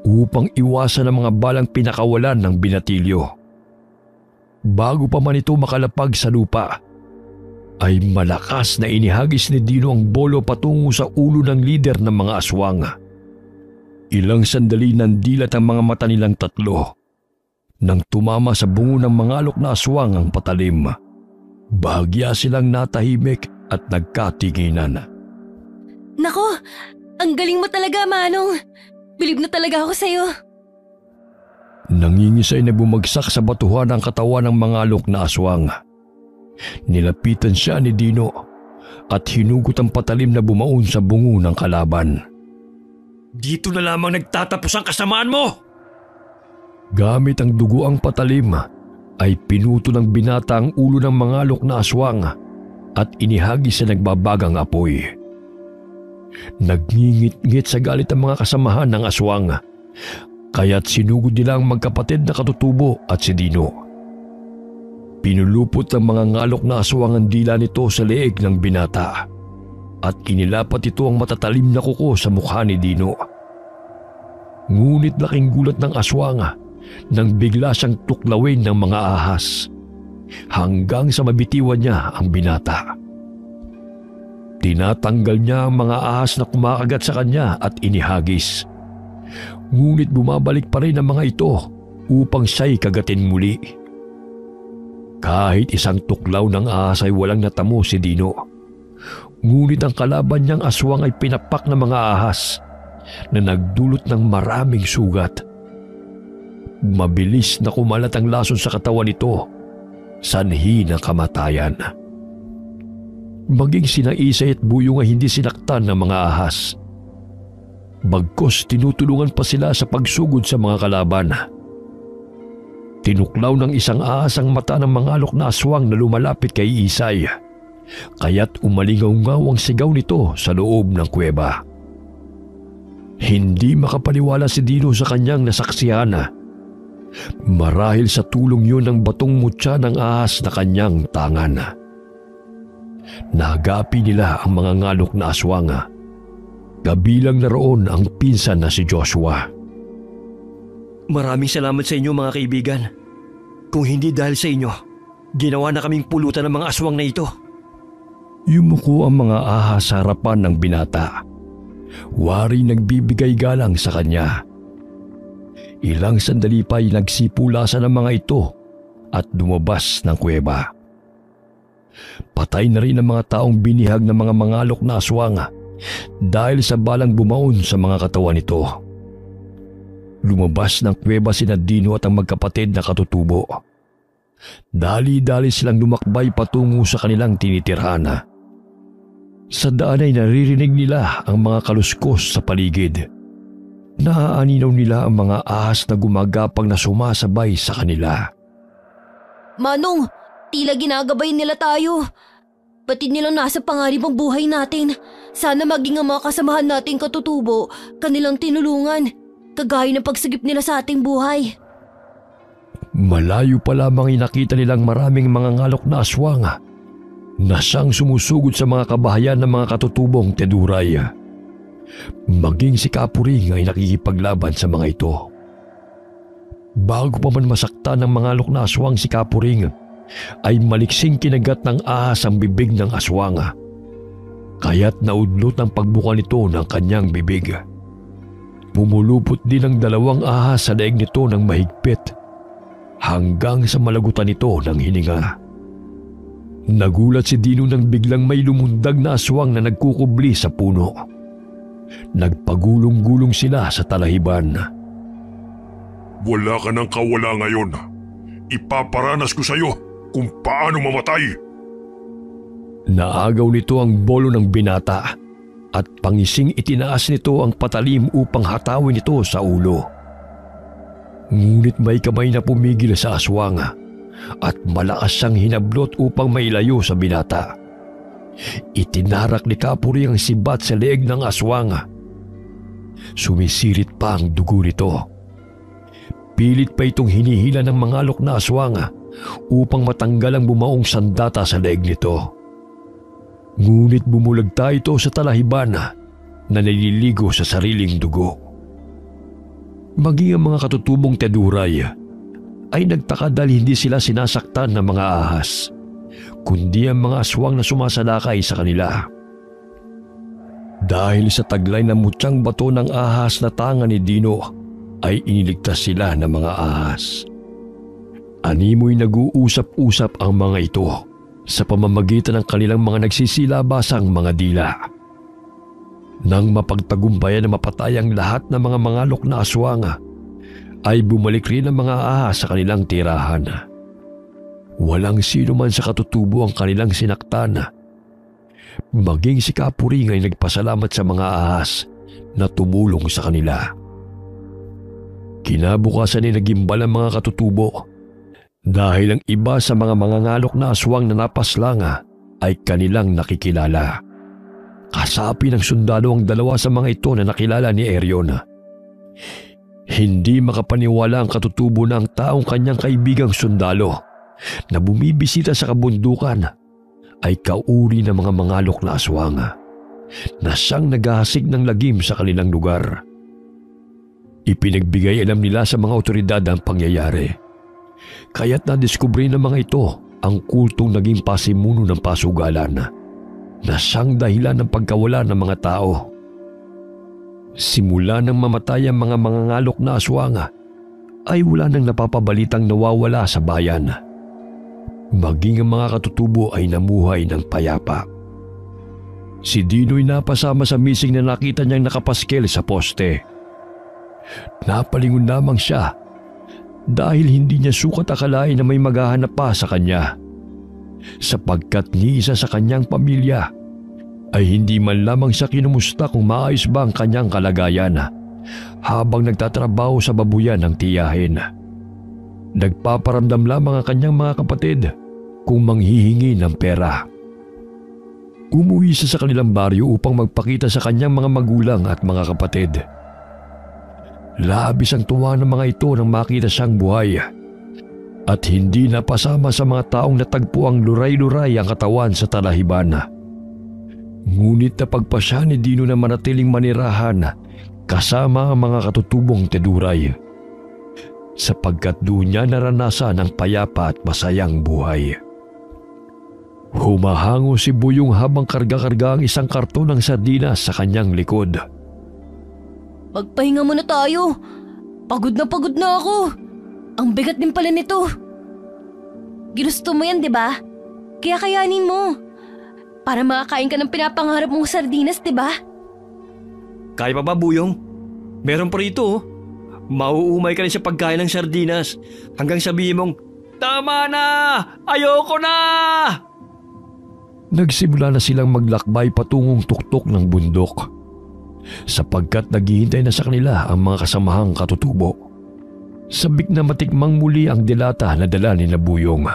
upang iwasan ang mga balang pinakawalan ng binatilyo. Bago pa man ito makalapag sa lupa, ay malakas na inihagis ni Dino ang bolo patungo sa ulo ng lider ng mga aswang. Ilang sandali nandilat ang mga mata nilang tatlo. Nang tumama sa bungo ng mga alok na aswang ang patalim, bahagya silang natahimik at nagkatinginan. Nako, ang galing mo talaga, Manong. Bilib na talaga ako sa'yo. Nangingisay na bumagsak sa batuhan ang katawan ng mga alok na aswang. Nilapitan siya ni Dino at hinugot ang patalim na bumaon sa bungo ng kalaban. Dito na lamang nagtatapos ang kasamaan mo! Gamit ang dugo ang patalim, ay pinuto ng binata ang ulo ng mga alok na aswang at inihagis sa nagbabagang apoy. Nagngingit-ngit sa galit ang mga kasamahan ng aswang, kaya't sinugod nila ang magkapatid na Katutubo at si Dino. Pinulupot ng mga ngalok na aswang ang dila nito sa leeg ng binata at kinilapat ito ang matatalim na kuko sa mukha ni Dino. Ngunit laking gulat ng aswang nang bigla siyang tuklawin ng mga ahas hanggang sa mabitiwan niya ang binata. Tinatanggal niya ang mga ahas na kumakagat sa kanya at inihagis. Ngunit bumabalik pa rin ang mga ito upang siya'y kagatin muli. Kahit isang tuklaw ng ahas ay walang natamo si Dino. Ngunit ang kalaban niyang aswang ay pinapak ng mga ahas na nagdulot ng maraming sugat. Mabilis na kumalat ang lason sa katawan nito, sanhi ng kamatayan. Maging sina Isay at Buyong ay hindi sinaktan ng mga ahas. Bagkus tinutulungan pa sila sa pagsugod sa mga kalaban. Tinuklaw ng isang ahas ang mata ng mga alok na aswang na lumalapit kay Isay, kaya't umalingaw-ngaw ang sigaw nito sa loob ng kuweba. Hindi makapaniwala si Dino sa kanyang nasaksihan. Marahil sa tulong yun ng batong mutya ng ahas na kanyang tangan. Nagapi nila ang mga ngalok na aswang. Kabilang na roon ang pinsan na si Joshua. Maraming salamat sa inyo mga kaibigan. Kung hindi dahil sa inyo, ginawa na kaming pulutan ng mga aswang na ito. Yumuko ang mga ahas sa harapan ng binata. Wari nagbibigay galang sa kanya. Ilang sandali pa'y nagsipulasan ang mga ito at lumabas ng kuweba. Patay na rin ang mga taong binihag ng mga mangalok na aswang dahil sa balang bumaon sa mga katawan nito. Lumabas ng kuweba sina Dino at ang magkapatid na Katutubo. Dali-dali silang lumakbay patungo sa kanilang tinitirhan. Sa daan ay naririnig nila ang mga kaluskos sa paligid. Naaaninaw nila ang mga ahas na gumagapang na sumasabay sa kanila. Manong, tila ginagabay nila tayo. Batid nilang nasa panganib ang buhay natin. Sana maging ang mga kasamahan nating Katutubo kanilang tinulungan, kagaya ng pagsagip nila sa ating buhay. Malayo pa lamang inakita nilang maraming mga ngalok na aswang na siyang sumusugod sa mga kabahayan ng mga Katutubong Teduray. Maging si Kapuring ay nakikipaglaban sa mga ito. Bago pa man masaktan ng mga alok na aswang si Kapuring, ay maliksing kinagat ng ahas ang bibig ng aswang. Kaya't naudlot ang pagbuka nito ng kanyang bibig. Pumulupot din ang dalawang ahas sa daig nito ng mahigpit hanggang sa malagutan nito ng hininga. Nagulat si Dino nang biglang may lumundag na aswang na nagkukubli sa puno. Nagpagulong-gulong sila sa talahiban. Wala ka ng kawala ngayon. Ipaparanas ko sa iyo kung paano mamatay. Naagaw nito ang bolo ng binata at pangising itinaas nito ang patalim upang hatawin ito sa ulo. Ngunit may kamay na pumigil sa aswang at malakas siyang hinablot upang mailayo sa binata. Itinarak ni Kapuri ang sibat sa leeg ng aswang. Sumisirit pa ang dugo nito. Pilit pa itong hinihila ng mga alok na aswang upang matanggal ang bumaong sandata sa leeg nito. Ngunit bumulagta ito sa talahiban na naliligo sa sariling dugo. Maging ang mga katutubong teduray ay nagtaka dahil hindi sila sinasaktan ng mga ahas, kundi ang mga aswang na sumasalakay sa kanila. Dahil sa taglay na mutyang bato ng ahas na tanga ni Dino, ay iniligtas sila ng mga ahas. Animoy nag-uusap-usap ang mga ito sa pamamagitan ng kanilang mga nagsisilabasang mga dila. Nang mapagtagumpayan na mapatay ang lahat ng mga mangalok na aswang, ay bumalik rin ang mga ahas sa kanilang tirahan. Walang sino man sa katutubo ang kanilang sinaktan. Maging si Kapuring ay nagpasalamat sa mga ahas na tumulong sa kanila. Kinabukasan ay nagimbal ang mga katutubo dahil ang iba sa mga mangangalok na aswang na napaslang ay kanilang nakikilala. Kasapi ng sundalo ang dalawa sa mga ito na nakilala ni Erion. Hindi makapaniwala ang katutubo na ang taong kanyang kaibigang sundalo na bumibisita sa kabundukan ay kauri ng mga mangalok na aswang na siyang naghahasik ng lagim sa kanilang lugar. Ipinagbigay alam nila sa mga otoridad ang pangyayari. Kaya't nadiskubre ng mga ito ang kultong naging pasimuno ng pasugalan na siyang dahilan ng pagkawala ng mga tao. Simula nang mamatay ang mga mangangalok na aswang ay wala nang napapabalitang nawawala sa bayan. Maging ang mga katutubo ay namuhay ng payapa. Si Dino'y napasama sa missing na nakita niyang nakapaskel sa poste. Napalingon lamang siya dahil hindi niya sukat akalain na may maghahanap pa sa kanya, sapagkat ni isa sa kanyang pamilya ay hindi man lamang siya kinumusta kung maayos ba ang kanyang kalagayan habang nagtatrabaho sa babuyan ng tiyahin. Nagpaparamdam lamang ang kanyang mga kapatid kung manghihingi ng pera. Umuwi siya sa kanilang baryo upang magpakita sa kanyang mga magulang at mga kapatid. Labis ang tuwa ng mga ito nang makita siyang buhay at hindi napasama sa mga taong natagpo ang luray-luray ang katawan sa talahiban. Ngunit napagpasya ni Dino na manatiling manirahan kasama ang mga katutubong teduray, sapagkat doon niya naranasan ang payapa at masayang buhay. Humahango si Buyong habang karga-karga ang isang karton ng sardinas sa kanyang likod. Magpahinga muna tayo. Pagod na ako. Ang bigat din pala nito. Ginusto mo yan, di ba? Kaya kayanin mo. Para makakain ka ng pinapangarap mong sardinas, di ba? Kaya pa ba, Buyong? Meron pa rito. Mauumay ka rin sa pagkain ng sardinas hanggang sabihin mong, "Tama na! Ayoko na!" Nagsimula na silang maglakbay patungong tuktok ng bundok, sapagkat naghihintay na sa kanila ang mga kasamahang katutubo. Sabik na matikmang muli ang dilata na dala ni Buyong.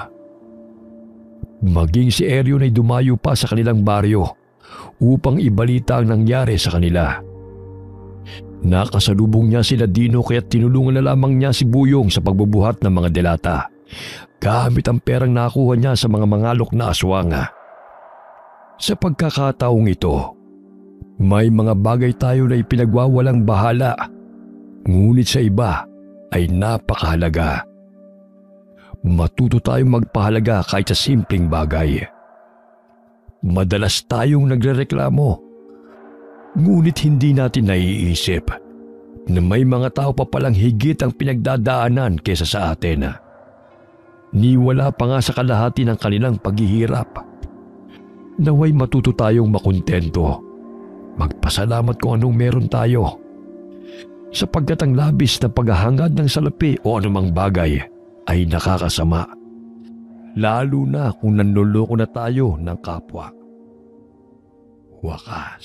Maging si Erion ay dumayo pa sa kanilang baryo upang ibalita ang nangyari sa kanila. Nakasalubong niya sila Dino kaya't tinulungan na lamang niya si Buyong sa pagbubuhat ng mga dilata gamit ang perang nakuha niya sa mga mangalok na aswang. Sa pagkakataong ito, may mga bagay tayo na ipinagwawalang bahala, ngunit sa iba ay napakahalaga. Matuto tayong magpahalaga kahit sa simpleng bagay. Madalas tayong nagrereklamo, ngunit hindi natin naiisip na may mga tao pa palang higit ang pinagdadaanan kaysa sa atin. Niwala pa nga sa kalahati ng kanilang paghihirap. Naway matuto tayong makontento, magpasalamat kung anong meron tayo, sapagkat ang labis na paghahangad ng salapi o anumang bagay ay nakakasama, lalo na kung nanloloko na tayo ng kapwa. Wakas.